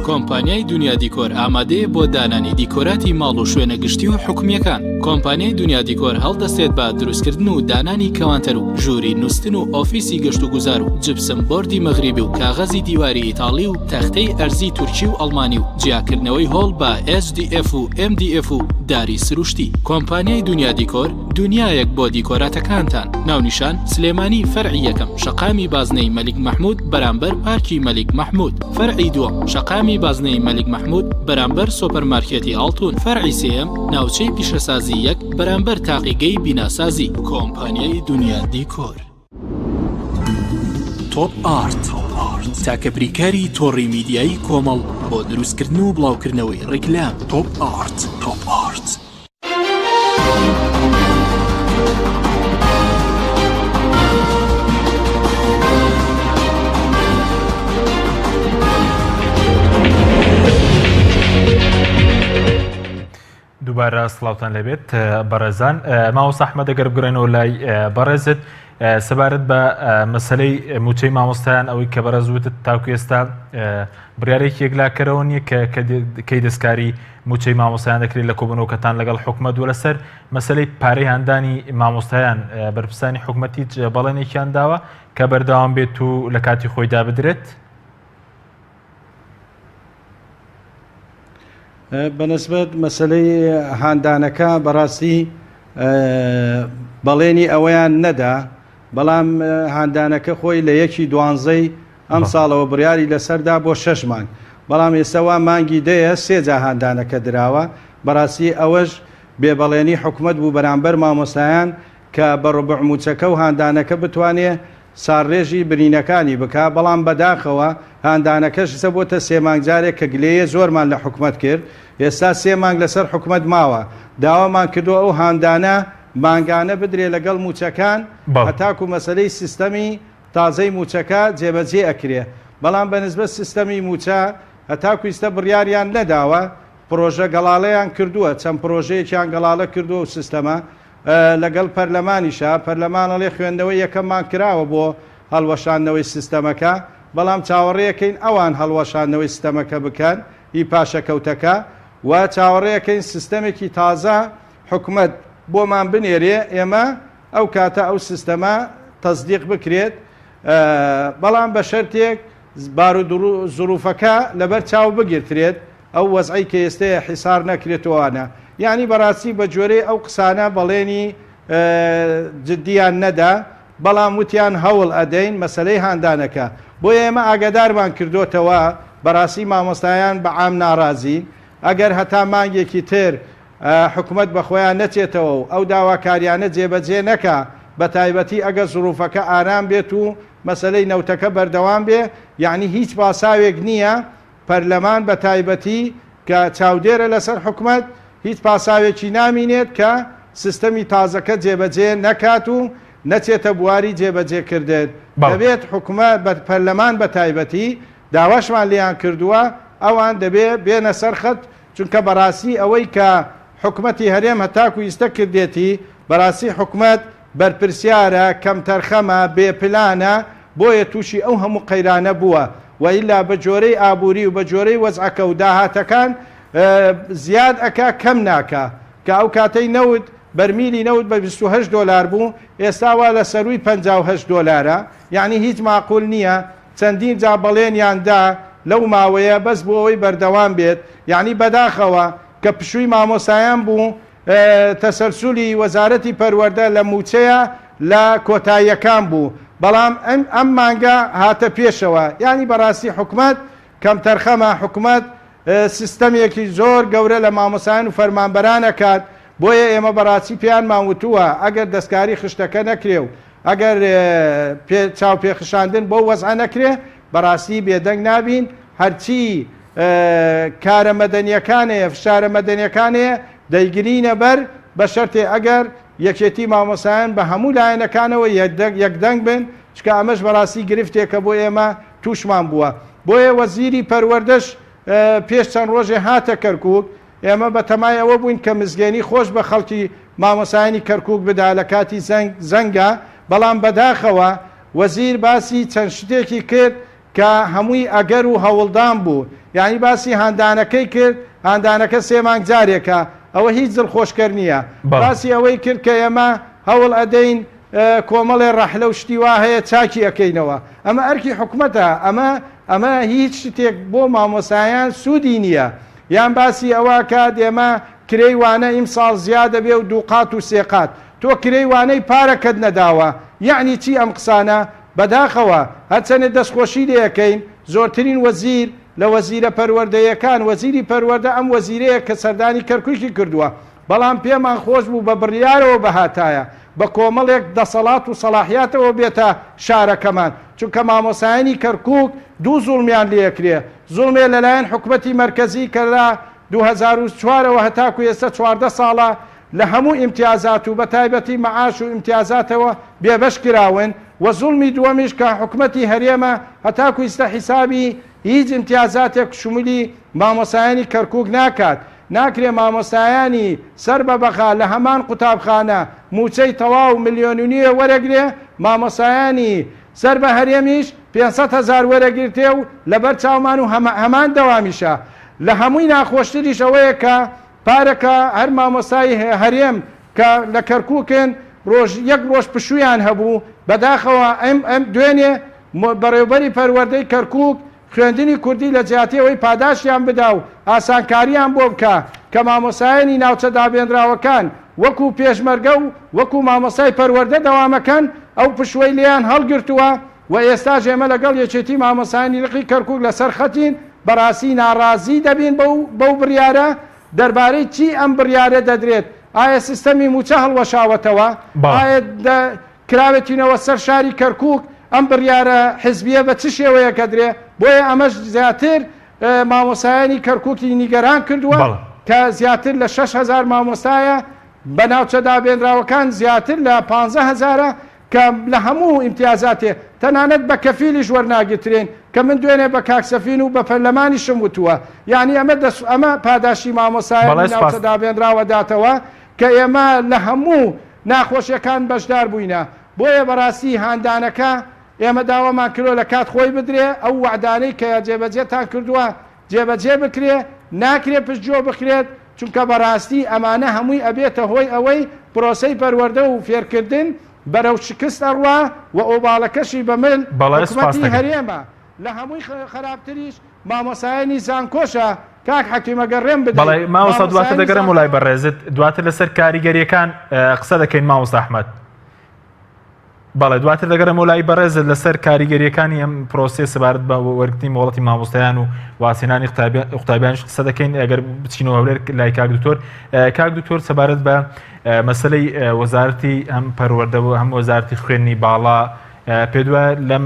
کۆمپانیای دنیا دیکۆر ئامادەیە بۆ دانانی دیکۆراتی ماڵ و شوێنە گشتی و حکومیەکان. کۆمپانیای دنیا دیکۆر هەڵدەستێت بە دروستکردن و دانانی کەوانتەر و ژووری نووسن و ئۆفیسی گەشت و گوزار و جبسم بۆردی مەغریبی و کاغەزی دیواری ئیتاڵی و تەختەی ئەرزی تورکی و ئەڵمانی و جیاکردنەوەی هۆڵ بە HDF و MDF و داری سروشتی. کۆمپانیای دنیا دیکۆر دنیایەک بۆ دیکۆراتەکانتان. ناونیشان سلێمانی فەرعی یەکەم شەقامی بازنەی مەلیک مەحموود بەرامبەر پارکی مەلیک مەحموود. فەرعی دووەم شەقامی بازنەی مەلیک مەحموود بەرامبەر سۆپەرمارکێتی ئاڵتون. فەرعی سێیەم ناوچەی پیشەسازی یەک بەرامبەر تاقیگەی بیناسازی. کۆمپانیای دنیا دیکۆر. تۆپ ئارت تاکە بریکاری تۆڕی میدیایی کۆمەڵ بۆ دروستکردن و بڵاوکردنەوەی ڕیکلام. تۆپ ئارت. دووبارە سڵاوتان لەبێت بەڕێزان. مامۆستا ئەحمەد ئەگەر بگرێنەوە لای بەڕێزت سەبارەت بە مەسەلەی موچەی مامۆستایان ئەوەی کە بەڕێزوتت تاکو ئێستا بڕیارێکی یەکلاکەرەوە نییە کەی دەستکاری موچەی مامۆستایان دەکرێت لە کۆبوونەوەکەتان لەگەڵ حکومەت و لەسەر مەسەلەی پارەی هەندانی مامۆستایان بەرپرسانی حکومەتی بەڵێنێکیان داوە کە بەردەوام بێت و لە کاتی خۆیدا بدرێت. بەنسبەت مەسلەی هاندانەکە بەڕاستی بەڵێنی ئەوەیان نەدا، بەڵام هاندانەکە خۆی لە 1/12 ئەم ساڵەوە بڕیاری لەسەردا بۆ 6 مانگ، بەڵام ئێستاوا مانگی دەیە 3 جا هاندانەکە دراوە. بەڕاستی ئەوەش بێبەڵێنی حکومەت بوو بەرامبەر مامۆستایان کە بە ڕوبع موچەکە و هاندانەکە بتوانێت ساڕێژی برینەکانی بکە، بەڵام بەداخەوە هاندانەکەش بۆتە 3 مانگ جارێک کە گلەیە زۆرمان لە حکومەت کرد. ئێستا 3 مانگ لەسەر حکومەت ماوە، داوامان کردووە ئەو هاندانە مانگانە بدرێ لەگەڵ موچەکان هەتاکو مەسلەی سیستەمی تازەی موچەکە جێبەجێ ئەکرێ. بەڵام بەنسبەت سیستەمی موچە هەتاکو ئێستا بڕیاریان نەداوە، پرۆژە گەڵاڵەیان کردووە، چەند پرۆژەیەکیان گەڵاڵە کردووە و سیستەمە لەگەڵ پەرلەمانیشە. پەرلەمانەڵێ خوێندەوەی یەکەممان کراوە بۆ هەڵوەشاندنەوەی سیستەمەکە، بەڵام چاوەڕێیەکەین ئەوان هەڵوەشاندنەوەی سیستەمەکە بکەن هی پاشەکەوتەکە و چاوەڕێیەکەین سیستەمێکی تازە حکومەت بۆمان بنێرێ، ئێمە ئەو کاتە ئەو سیستەمە تەصدیق بکرێت، بەڵام بە شەرتێک بارودروفەکە لەبەر چاو بگیرترێت، ئەو وەزعی کە ئێستەیە حیسار نەکرێتوانە. یعنی بەڕاستی بە جۆرەی ئەو قسانە بەڵێنی جددیان نەدا، بەڵام وتیان هەوڵ ئەدەین مەسلەی هاندانەکە. بۆ ئێمە ئاگادارمان کردوتەوە بەڕاستی مامۆستایان بە عام ناڕازین. ئەگەر هەتا مانگێکی تر حکومەت بەخۆیان نەچێتەوە و ئەو داواکاریانە جێبەجێ نەکا، بە تایبەتی ئەگەر زروفەکە ئارام بێت و مەسلەی نەوتەکە بەردەوام بێ، یعنی هیچ پاساوێک نییە پەرلەمان بە تایبەتی کە چاودێرە لەسەر حکومەت هیچ پاساوێکی نامینێت کە سیستەمی تازەکە جێبەجێ نەکات و نەچێتە بواری جێبەجێکردن. دەبێت حکومەت بە پەرلەمان بە تایبەتی داواشمان لیان کردووە ئەوان دەبێت بێنە سەرخەت، چونکە بەڕاستی ئەوەی کە حکومەتی هەرێم هەتاکو ئیستە کردێتی بەڕاستی حکومەت بەرپرسیارە، کەم تەرخەمە، بێپلانە، بۆیە تووشی ئەو هەموو قەیرانە بووە و ئیلا بە جۆرەی ئابووری و بە جۆرەی وەزعەکە و داهاتەکان زیاد ئەکا کەم ناکە، کە ئەو کاتەی نەوت بەرمیلی نەوت بە 28 دلار بوو، ئێستاوا لە سەروی 58 دلارە. یعنی هیچ معقول نییە چەندین جا بەڵێنیاندا لەو ماوەیە بەس بۆ ئەوەی بەردەوام بێت. یعنی بەداخەوە کە پشووی مامۆسایان بوو تەسەلسولی وەزارەتی پەروەردە لە موچەیە لە کۆتاییەکان بوو، بەڵام ئەم مانگە هاتە پێشەوە. یعنی بەڕاستی حکومەت کەم تەرخەمە، حکومەت سیستەمێکی زۆر گەورە لە مامۆسایان و فەرمانبەرانە کات. بۆیە ئێمە بەڕاستی پیان ماوتووە ئەگەر دەستکاری خشتەکە نەکرێ و ئەگەر چاو پێخشاندن بۆ وەزع نەکرێ، بەڕاستی بێدەنگ نابین. هەرچی کارە مەدەنیەکانەیە، فشارە مەدەنیەکانەیە دەیگرینە بەر، بە شەرتێ ئەگەر یەکێتی مامۆسایان بە هەموو لایەنەکانەوە یەکدەنگ بن، چکە ئەمەش بەڕاستی گرفتێکە بۆ ئێمە تووشمان بووە. بۆیە وەزیری پەروەردەش پێش چەند ڕۆژێ هاتە کەرکووک، ئێمە بە تەمای ئەوە بووین کە مزگەێنی خۆش بە خەڵکی مامۆسایانی کەرکووک بدا لە کاتی زەنگە، بەڵام بەداخەوە وەزیر باسی چەند شتێکی کرد کە هەمووی ئەگەر و هەوڵدان بوو یعنی باسی هاندانەکەی کرد هاندانەکە 3 مانگ جارێکە ئەوە هیچ دڵخۆشکەر نییە باسی ئەوەی کرد کە ئێمە هەوڵ ئەدەین کۆمەڵێ ڕەحلە و شتی وا هەیە چاکی ئەەکەینەوە ئەمە ئەرکی حکوومەتە ئەمە هیچ شتێک بۆ مامۆسایان سوودی نییە یان باسی ئەوە کات ئێمە کرەی وانە ئیم ساڵ زیادە بێ و 2 قات و 3 قات تۆ کرەی وانەی پارەکەت نەداوە یعنی چی ئەم قسانە بەداخەوە هەرچەنێ دەستخۆشی لێەکەین زۆرترین وەزیر لە وەزیرە پەروەردەیەکان وەزیری پەروەردە ئەم وەزیرەیە کە سەردانی کەرکووکی کردووە بەڵام پێمان خۆش بوو بە بڕیارەوە بەهاتایە بە کۆمەڵێک دەسەڵات و سەلاحیاتەوە بێتە شارەکەمان چونکە مامۆسایانی کەرکووک 2 زوڵمیان لێکرێ زوڵمێ لەلایەن حکوومەتی مەرکەزی کە لە 2004ەوە هەتاکو ئێستا 14 ساڵە لە هەموو ئیمتیازات و بە تایبەتی مەعاش و ئیمتیازاتەوە بێبەش کراون و زوڵمی دووەمیش کە حکوومەتی هەرێمە هەتاکو ئێستا حیسابی هیچ ئیمتیازاتێک شمولی مامۆسایانی کەرکووک ناکات ناکرێ مامۆسایانی سەر بە بەخا لە هەمان قوتابخانە موچەی تەواو 1.5 ملیۆن وەرەگرێ مامۆسایانی سەر بە هەرێمیش 500,000 وەرەگرتێ و لەبەر چاومان و هەمان دەوامیشە لە هەمووی ناخۆشتریش ئەوەیە کە پارەکە هەر مامۆسای هەرێم کە لە کەرکووکن یەک ڕۆژ پشویان هەبوو بەداخەوە ئەم دوێنێ بەڕێوبەری پەروەردەی کەرکووک خوێندنی کوردی لە جیاتیەوەی پاداشیان بدا و ئاسانکاریان بۆ بکە کە مامۆسایانی ناوچە دابێنراوەکان وەکو پێشمەرگە و وەکو مامۆسای پەروەردە دەوامەکەن ئەو پشوەی لیان هەڵگرتووە و ئێستا ژێمە لەگەڵ یەکێتی مامۆسایانی لقی کەرکووک لەسەر خەتین بەڕاستی ناڕازی دەبین بەو بڕیارە دەربارەی چی ئەم بڕیارە دەدرێت ئایا سیستەمی موچە هەڵوەشاوەتەوە ئایا کراوێتینەوە سەر شاری کەرکووک ئەم بڕیارە حزبیە بە چ شێوەیەکە درێ بۆیە ئەمەش زیاتر مامۆسایانی کەرکووکی نیگەران کردووە کە زیاتر لە 6,000 مامۆستایە بە ناوچە دابێنراوەکان زیاتر لە 15,000 کە لە هەموو ئیمتیازاتێ تەنانەت بە کەفیلیش وەرناگرترێن کە من دوێنێ بە کاکسەفین و بە پەرلەمانیشم وتووە یعنی ئەمە پاداشی مامۆسایانی ناوچە دابێنراوە داتەوە کە ئێمە لە هەموو ناخۆشیەکان بەشدار بووینە بۆیە بەڕاستی هاندانەکە ئێمە داوامان کردۆ لە کات خۆی بدرێ ئەو وعدانەی کە جێبەجێتان کردووە جێبەجێ بکرێ ناکرێ پشتگوێ بخرێت چونکە بەڕاستی ئەمانە هەمووی ئەبێتە هۆی ئەوەی پرۆسەی پەروەردە و فێرکردن بەرەو شکست ئەڕوا و ئۆباڵەکەشی بەمل حکوومەتی هەرێمە لە هەمووی خراپتریش مامۆسایانی زانکۆشە کاک حەکیمە گەڕێم بدەیت بەڵێ مامۆستا دواتر دەگەڕێم وڵای بەڕێزت دواتر لەسەر کاریگەریەکان قسە دەکەین مامۆستا ئەحمەد بەڵێ دواتر دەگەڕێم وڵای بەڕێزت لەسەر کاریگەریەکانی ئەم پرۆسێ سەبارەت بە وەرگرتنی مۆڵەتی مامۆستایان و واسێنانی قوتابیانش قسە دەکەین ئەگەر بچینەوە هەولێر لای کاک دکتۆر کاک دکتۆر سەبارەت بە مەسەلەی وەزارەتی ئەم پەروەردەبوو هەم وەزارەتی خوێندنی باڵا پێ دووە لەم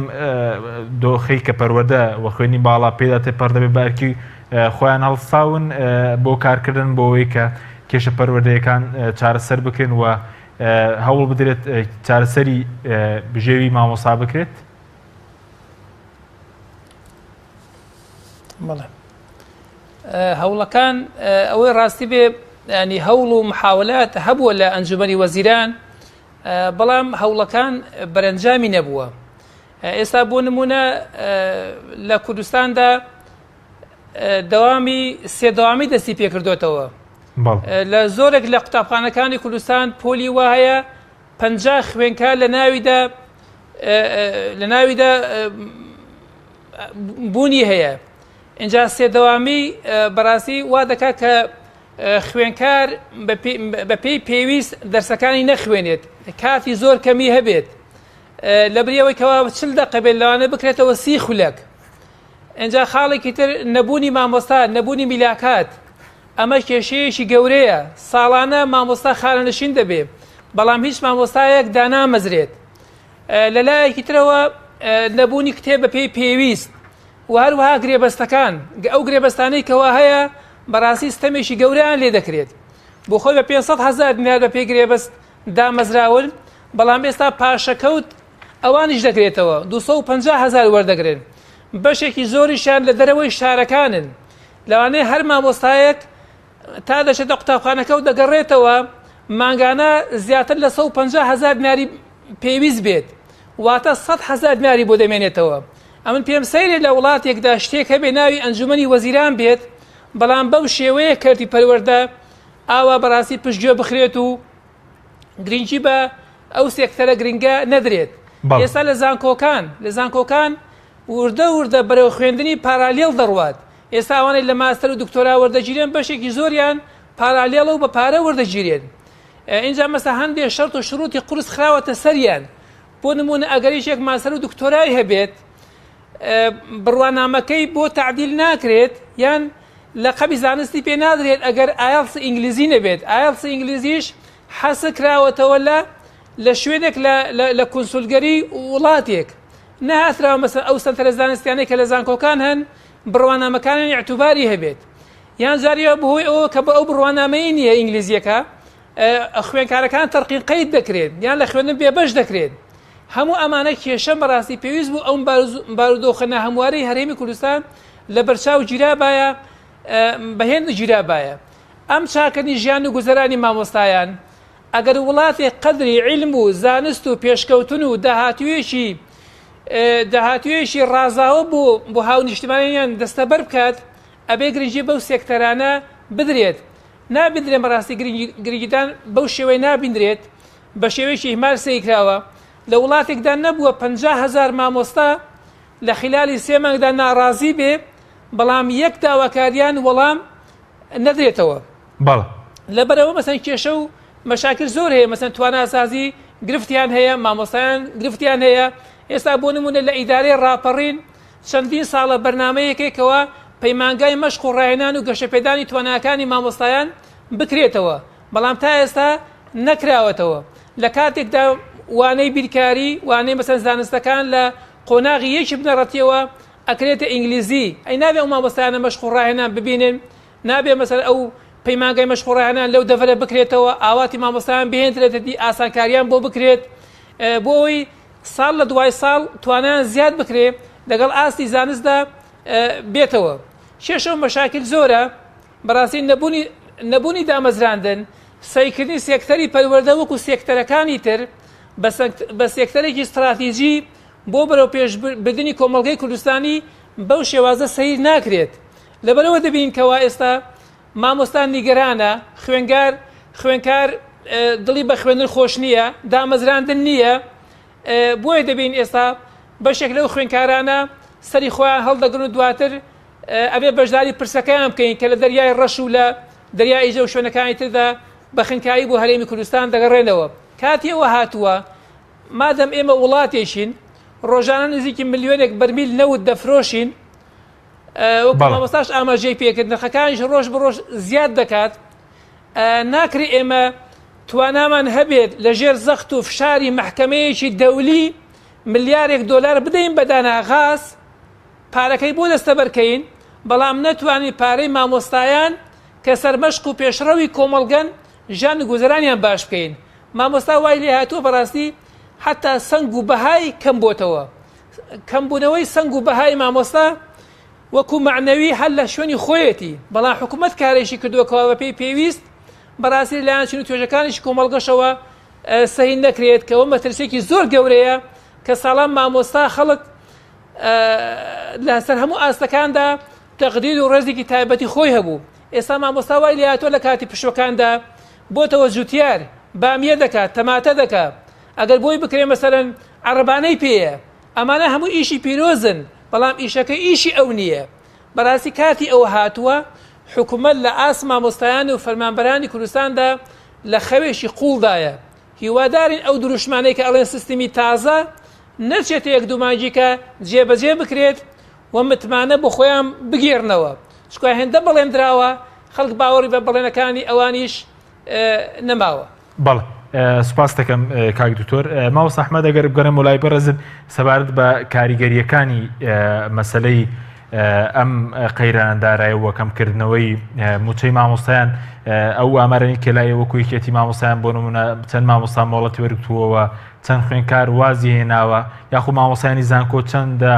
دۆخەی کە پەروەردە و خوێندنی باڵا پێداتێ پەردەبێ بەرکی خۆیان هەڵساون بۆ کارکردن بۆ ئەوەی کە کێشە پەروەردەیەکان چارەسەر بکرێن و هەوڵ بدرێت چارەسەری بژێوی مامۆسا بکرێت بەڵێ هەوڵەکان ئەوەی ڕاستی بێ ینی هەوڵ و محاولات هەبووە لە ئەنجومەنی وەزیران بەڵام هەوڵەکان بەرەنجامی نەبووە ئێستا بۆ نمونە لە کوردستاندا سێدەوامی دەستی پێکردوێتەوە لە زۆرێک لە قوتابخانەکانی کوردستان پۆلی وا هەیە 50 خوێنکار لە ناویدا بوونی هەیە اینجا سێدەوامی بەڕاستی وا دەکات کە خوێنکار بە پێی پێویست دەرسەکانی نەخوێنێت کاتی زۆر کەمی هەبێت لە بریەوەی کەوا 40 دقە بێت لەوانە بکرێتەوە 30 خولەک اینجا خاڵێکی تر نەبوونی مامۆستا نەبوونی میلاکات ئەمە کێشەیەکی گەورەیە ساڵانە مامۆستا خانەنشین دەبێت بەڵام هیچ مامۆستایەک دانامەزرێت لەلایەکی ترەوە نەبوونی کتێب بە پێی پێویست و هەروەها گرێبەستەکان ئەو گرێبەستانەی کەوا هەیە بەڕاستی ستەمێکی گەورەیان لێ دەکرێت بۆ خۆی بە 500,000 دینار بە پێی گرێبەست دامەزراون بەڵام ئێستا پاشەکەوت ئەوانیش دەکرێتەوە 250,000 وەردەگرن بەشێکی زۆریشیان لە دەرەوەی شارەکانن لەوانەیە هەر مامۆستایەک تا دەچێتە قوتابخانەکە و دەگەڕێتەوە مانگانە زیاتر لە 150,000 دیناری پێویست بێت واتە 100,000 دیناری بۆ دەمێنێتەوە ئەمن پێم سەیرێ لە وڵاتێکدا شتێک هەبێ ناوی ئەنجومەنی وەزیران بێت بەڵام بەو شێوەیە کردی پەروەردە ئاوا بەڕاستی پشتگوێ بخرێت و گرنگی بە ئەو سێکتەرە گرنگە نەدرێت. ئێستا لە زانکۆکان وردە بەرەو خوێندنی پارالێڵ دەڕوات. ئێستا ئەوانەی لە ماستەر و دکتۆرا وەردەگیرێن بەشێکی زۆریان پارالێڵە و بە پارە وەردەگیرێن. اینجا مەسا هەندێک شەرت و شروعی قورس خراوەتە سەریان. بۆ نمونە ئەگەریشێک ماستەر و دکتۆرای هەبێت بڕوانامەکەی بۆ تعدیل ناکرێت یان لە قەبی زانستی پێ نادرێت ئەگەر ئایلتس ئینگلیزی نەبێت. ئایلتس ئینگلیزیش حەسە کراوەتەوە لە شوێنێک لە کونسولگەری وڵاتێک نەهاتراوە مەسەن ئەو سەنتەرە زانستیانەی کە لە زانکۆکان هەن بڕوانامەکانی ئیعتوباری هەبێت یان جاریەوە بەهۆی ئەوە کە بە ئەو بڕوانامەیە نییە ئینگلیزیەکە خوێنکارەکان تەرقین قەید دەکرێت یان لە خوێندن بێبەش دەکرێت. هەموو ئەمانە کێشە بەڕاستی پێویست بوو ئەو بارودۆخە هەموارەی هەرێمی کوردستان لە بەرچاو جیرابایە بەهێن جیرابایە. ئەم چاکەنی ژیان و گوزەرانی مامۆستایان ئەگەر وڵاتێک قەدری علم و زانست و پێشکەوتن و داهاتوێشی ڕازاوە بۆ هاونیشتمانیان دەستەبەر بکات ئەبێ گرنگی بەو سێکتەرانە بدرێت. نابدرێت بەڕاستی گرنگیدان بەو شێوەی نابیندرێت بە شێوەیەکی ئیهمال سەیکراوە. لە وڵاتێکدا نەبووە 50,000 مامۆستا لە خلالی 3 مانگدا ناڕازی بێ بەڵام یەک داواکاریان وەڵام نەدرێتەوە. لەبەرەوە مەسەن کێشە و مەشاکل زۆر هەیە مەسەن تواناسازی گرفتیان هەیە مامۆستایان گرفتیان هەیە. ئێستا بۆ نمونە لە ئیدارەی ڕاپەڕین چەندین ساڵە بەرنامەیەکێکەوە پەیمانگای مەشق و ڕاهێنان و گەشەپێدانی تواناکانی مامۆستایان بکرێتەوە بەڵام تا ئێستا نەکراوەتەوە. لە کاتێکدا وانەی بیرکاری وانەی مەسەن زانستەکان لە قۆناغی یەکی بنەڕەتیەوە ئەکرێتە ئینگلیزی ئەی نابێ ئەو مامۆستایانە مەشق و ڕاهێنان ببینن نابێ مەسەن ئەو پەیمانگای مەشق و ڕاهێنان لەو دەڤەرە بکرێتەوە ئاواتی مامۆستایان بهێنرێتە ئاسانکاریان بۆ بکرێت بۆ ئەوی ساڵ لە دوای ساڵ توانیان زیاد بکرێت لەگەڵ ئاستی زانستدا بێتەوە. شێشەوە مەشاکل زۆرە بەڕاستی نەبوونی دامەزراندن سەیکردنی سێکتەری پەروەردە وەکو سێکتەرەکانی تر بە سێکتەرێکی استراتیژی بۆ بەرەو پێشبردننی کۆمەڵگەی کوردستانی بەو شێوازە سەیر ناکرێت. لەبەرەوە دەبین کەوا ئێستا مامۆستان نیگەرانە خوێنکار دڵی بە خوێندن خۆش نییە دامەزراندن نییە بۆیە دەبین ئێستا بەشێک لەو خوێنکارانە سەری خۆیان هەڵدەگرن و دواتر ئەبێ بەشداری پرسەکەیان بکەین کە لە دەریای ڕەش و لە دەریای ئیجە و شوێنەکانی تردا بە خنکایی بۆ هەرێمی کوردستان دەگەڕێنەوە. کاتی ئەوە هاتووە مادەم ئێمە وڵاتێشین ڕۆژانە نزیکی ملیۆنێک بەرمیل نەوت دەفرۆشین وەکو مامۆستاش ئاماژەی پێکرد نرخەکانیش ڕۆژ بڕۆژ زیاد دەکات ناکری ئێمە توانامان هەبێت لە ژێر زەخت و فشاری مەحکەمەیەکی دەولی ملیارێک دۆلار بدەین بە داناغاز پارەکەی بۆ دەستەبەرکەین بەڵام نەتوانین پارەی مامۆستایان کە سەرمەشق و پێشڕەوی کۆمەڵگەن ژان گوزەرانیان باش بکەین. مامۆستا وای لێ هاتووە بەڕاستی حتا سنگ و بەهای کەم بۆتەوە کەمبوونەوەی سنگ و بەهای مامۆستا وەکو معنەوی هەل لە شوێنی خۆیەتی بەڵام حکوومەت کارێکی کردووەکەوە بە پێی پێویست بەڕاستی لایەن چین و توێژەکانیش کۆمەڵگەشەوە سەهی نەکرێت کەەوە مەترسێکی زۆر گەورەیە کە ساڵام مامۆستا خەڵک لەسەر هەموو ئاستەکاندا تەقدیر و ڕێزێکی تایبەتی خۆی هەبوو. ئێستا مامۆستا وای لێ هاتووە لە کاتی پشوەکاندا بۆتەوە جوتیار بامیە دەکات تەماتە دەکات ئەگەر بۆی بکرێ مەسەرەن عەرەبانەی پێیە ئەمانە هەموو ئیشی پیرۆزن بەڵام ئیشەکە ئیشی ئەو نییە. بەڕاستی کاتی ئەوە هاتووە حکوومەت لە ئاس مامۆستایان و فەرمانبەرانی کوردستاندا لە خەوێشی قوڵدایە هیوادارین ئەو دروشمانەی کە ئەڵێن سیستمی تازە نەچێتە یەک دوومانجی کە جێبەجێ بکرێت و متمانە بۆ خۆیان بگێڕنەوە چکە هێندە بەڵێنراوە خەڵک باوەڕی بە بەڵێنەکانی ئەوانیش نەماوە. بەڵێ سوپاس دەکەم کاک دکتۆر ماوەس ئەحمەد ئەگەر بگەڕێم وڵای بەڕێزت سەبارەت بە کاریگەریەکانی مەسەلەی ئەم قەیرانەدارایە وەکەمکردنەوەی موچەی مامۆستایان ئەو ئامارەی کێلایە وەکو یەکێتی مامۆستایان بۆ نمونە چەند مامۆستا مۆڵەتی وەرگتووەوە چەند خوێنکار وازی هێناوە یاخود مامۆستایانی زانکۆ چەندە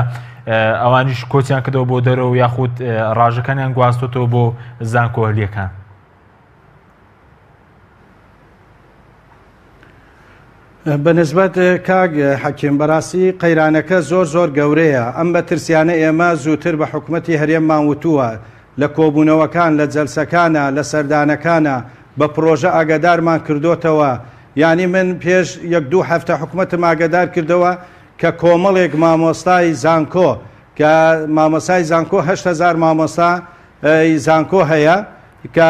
ئەوانیش کۆچیان کردەوە بۆ دەرەوە یاخود ڕاژەکانیان گواستۆتەوە بۆ زانکۆهەلیەکان. بەنسبەت کاک حەکیم بەڕاستی قەیرانەکە زۆر گەورەیە ئەم بە ترسیانە ئێمە زووتر بە حکوومەتی هەرێممان وتووە لە کۆبوونەوەکان لە جەلسەکانە لە سەردانەکانە بە پرۆژە ئاگادارمان کردوتەوە ینی من پێش 1-2 هەفتە حکوومەتم ئاگادار کردەوە کە کۆمەڵێک مامۆستای زانکۆ کە مامۆسای زانکۆ 8,000 مامۆستا زانکۆ هەیە کە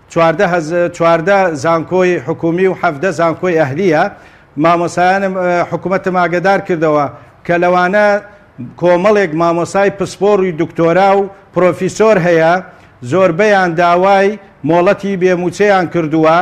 14 زانکۆی حکومی و 17 زانکۆی ئەهلیە مامۆسایانم حکوومەتم ئاگادار کردەوە کە لەوانە کۆمەڵێک مامۆسای پسپۆڕی دکتۆرا و پرۆفیسۆر هەیە زۆربەیان داوای مۆڵەتی بێموچەیان کردووە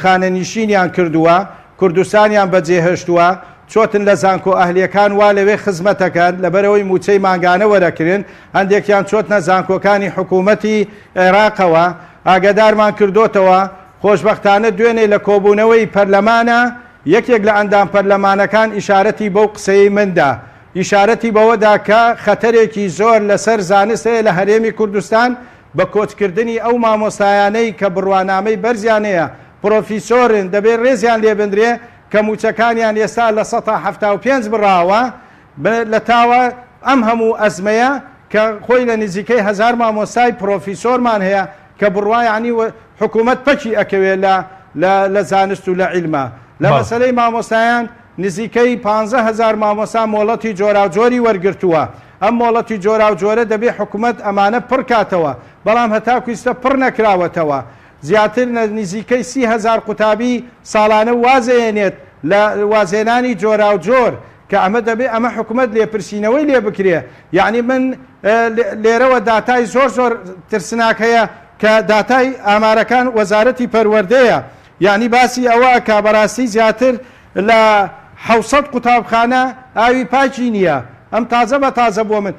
خانەنیشینیان کردووە کوردستانیان بەجێهێشتووە چۆتن لە زانکۆ ئەهلیەکان وا لەوێ خزمەتەکەن لەبەرەوەی موچەی ماگانە وەرەکردن هەندێکیان چۆتنە زانکۆکانی حکوومەتی عێراقەوە ئاگادارمان کردوتەوە خۆشبەختانە دوێنێ لە کۆبوونەوەی پەرلەمانە یەکێک لە ئەندام پەرلەمانەکان ئیشارەتی بەو قسەی مندا ئیشارەتی بەوەدا کە خەتەرێکی زۆر لەسەر زانستەیە لە هەرێمی کوردستان بە کۆچکردنی ئەو مامۆستایانەی کە بڕوانامەی بەرزیانەیە پرۆفیسۆرن دەبێت ڕێزیان لێبندرێ کە موچەکانیان ئێستا لە 175 بڕاوە لە تاوە ئەم هەموو ئەزمەیە کە خۆی لە نزیکەی 1000 مامۆستای پرۆفیسۆرمان هەیە کە بڕوایانی حکوومەت پەکی ئەکەوێت لە زانست و لە عیلمە لە مەسەلەی مامۆستایان نزیکەی 15,000 مامۆستا مۆڵەتی جۆراوجۆری وەرگرتووە ئەم مۆڵەتی جۆراوجۆرە دەبێت حکوومەت ئەمانە پڕ کاتەوە بەڵام هەتاکویستە پڕ نەکراوەتەوە زیاتر نزیکەی 30,000 قوتابی ساڵانە وازەیەنێت لە وازێنانی جۆراوجۆر کە ئەمە دەبێت ئەمە حکوومەت لێپرسینەوەی لێ بکرێ یعنی من لێرەوە داتای زۆر ترسناک هەیە کە داتای ئامارەکان وەزارەتی پەروەردەیە یعنی باسی ئەوە کە بەڕاستی زیاتر لە 600 قوتابخانە ئاوی پاکی نییە ئەم تازە بە تازە بۆ من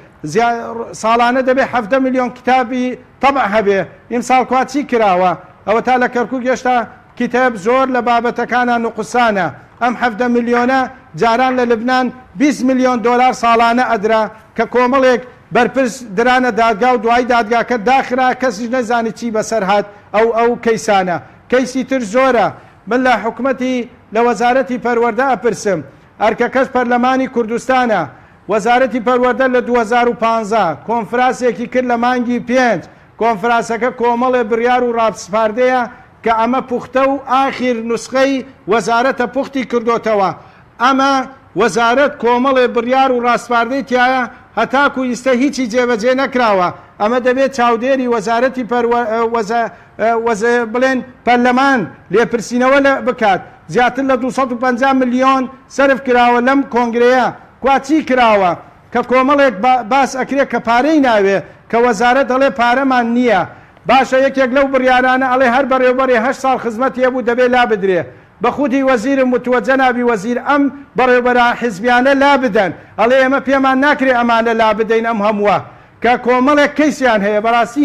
ساڵانە دەبێت 7 میلیۆن کتابی طبع هەبێ ئیمساڵ کواچی کراوە ئەوە تا لە کەرکووک گەشتا کتاب زۆر لە بابەتەکانە نوقسانە ئەم 7 میلیۆنە جاران لە لبنان 20 میلیۆن دلار ساڵانە ئەدرا کە کۆمەڵێک بەرپرس درانە دادگا و دوای دادگاکە داخرا کەسیش نەزانی چی بەسەر هات ئەو کەیسانە کەیسی تر زۆرە من لە حکوومەتی لە وەزارەتی پەروەردە ئەپرسم ئەرکەکەش پەرلەمانی کوردستانە وەزارەتی پەروەردە لە 2015 کۆنفرانسێکی کرد لە مانگی 5 کۆنفرانسەکە کۆمەڵێ بڕیار و ڕاپسپاردەیە کە ئەمە پوختە و ئاخیر نوسخەی وەزارەتە پوختی کردوتەوە ئەمە وەزارەت کۆمەڵێ بڕیار و ڕاستپاردەی تایە هەتاکو ئیستا هیچی جێبەجێ نەکراوە ئەمە دەبێت چاودێری وەزارەتی بڵێن پەرلەمان لێپرسینەوە بکات زیاتر لە 250 میلیۆن سەرف کراوە لەم کۆنگرەیە کواچی کراوە کە کۆمەڵێک باس ئەکرێت کە پارەی ناوێ کە وەزارەت دەڵێ پارەمان نییە باشە یەکێک لەو بڕیارانە ئەڵێ هەر بەڕێوەبەری 8 ساڵ خزمەتی هەبوو دەبێت لا بدرێ بە خودی وەزیرم وتووە جەنابی وەزیر ئەم بەڕێوەبەرە حیزبیانە لا بدەن ئەڵێ ئێمە پێمان ناکرێ ئەمانە لا بدەین ئەم هەمووە کە کۆمەڵێک کەیسیان هەیە بەڕاستی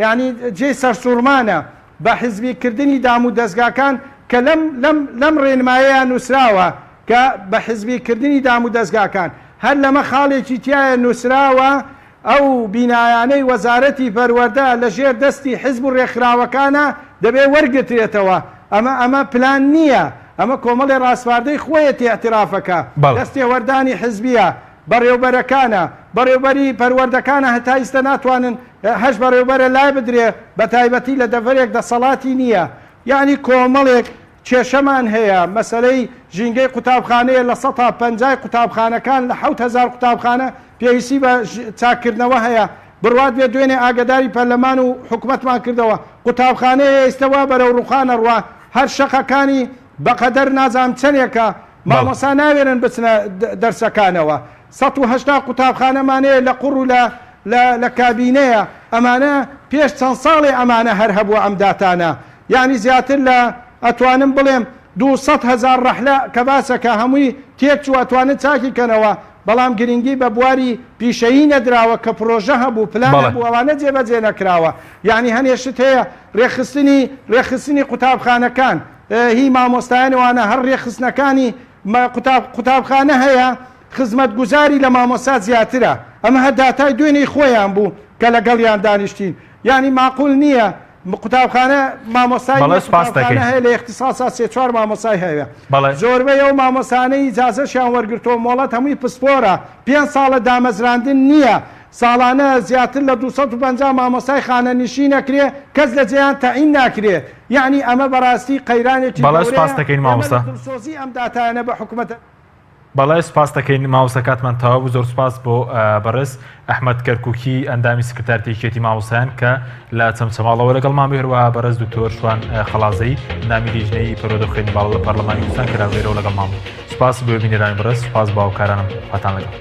یعنی جێ سەرسوورمانە بە حیزبیکردنی دام و دەستگاکان کە لەم ڕێنمایەیە نووسراوە کە بە حیزبیکردنی دام و دەستگاکان هەر لەمە خاڵێکی تایە نووسراوە ئەو بینایانەی وەزارەتی پەروەردە لە ژێر دەستی حیزب و ڕێکخراوەکانە دەبێت وەرگترێتەوە ئەمە پلان نییە ئەمە کۆمەڵی ڕاستپاردەی خۆیەتی ئەترافەکە دەستی وەردانی حیزبیە بەڕێوبەرەکانە بەڕێوبەری پەروەردەکانە هەتا ئیستا ناتوانن هەش بەڕێوبەرە لای بدرێ بە تایبەتی لە دەڤەرێک دەسەڵاتی نییە یعنی کۆمەڵێک کێشەمان هەیە مەسەلەی ژینگەی قوتابخانەیە لە 150 قوتابخانەکان لە 7,000 قوتابخانە پێویستی بە چاکردنەوە هەیە بڕوات بێ دوێنێ ئاگداری پەرلەمان و حکوومەتمان کردەوە قوتابخانەیە ئێستاوا بەرەو ڕوخانە ڕوا هەر شەقەکانی بەقەدەر نازام چەندێکە مامۆسا ناوێرن بچنە دەرسەکانەوە 180 قوتابخانەمانەیە لە قوڕ و لە کابینەیە ئەمانە پێش چەند ساڵێ ئەمانە هەر هەبووە ئەم داتانە یعنی زیاتر لە ئەتوانم بڵێم 200,000 ڕەحلە کە باسەکە هەمووی تێک چوو ئەتوانن چاکی کەنەوە بەڵام گرنگی بە بواری پیشەیی نەدراوە کە پرۆژە هەبوو پلان هەبوو ئەوانە جێبەجێ نەکراوە یعنی هەنێشت هەیە ڕێخستنی قوتابخانەکان هی مامۆستایانوانە هەر ڕێخستنەکانی قوتابخانە هەیە خزمەت گوزاری لە مامۆستا زیاترە ئەمە هەر داتای دوێنەی خۆیان بوو کە لەگەڵیان دانیشتین یعنی معقول نییە قوتابخانە مامۆستای بەڵێ سوپاس دەکەین. هەیە لە اختصاسا سێ چوار مامۆستای هەیە بەڵێ. زۆربەی ئەو مامۆسانەی ئیجازەشیان وەرگرتۆ مۆڵەت هەمووی پسپۆرە 5 ساڵە دامەزراندن نییە ساڵانە زیاتر لە 250 مامۆسای خانەنشین نەکرێ کەس لە جێیان تەعین ناکرێ یعنی ئەمە بەڕاستی قەیرانێکی بەڵێ سوپاس دەکەین مامۆستا. دڵسۆزی ئەم داتایانە بە حکوومەت بەڵێ سوپاس دەکەین ماوەسەکاتمان تەواو بوو. زۆر سوپاس بۆ بەڕێز ئەحمەد کەرکووکی ئەندامی سکرتارتێکێتی مامۆسایان کە لە چەمچەماڵەوە لەگەڵمان هەروە بەڕێز دکتۆر شوان خەڵازەی ئەندامی لیژنەی پەرۆدەخوێنی باڵ لە پەرلەمانی کوردستان کراوێرەوە لەگەڵمان بوو. سوپاس بۆ بینێرانی بەڕێز سوپاس باوکارانم خواتان لەگەڵ.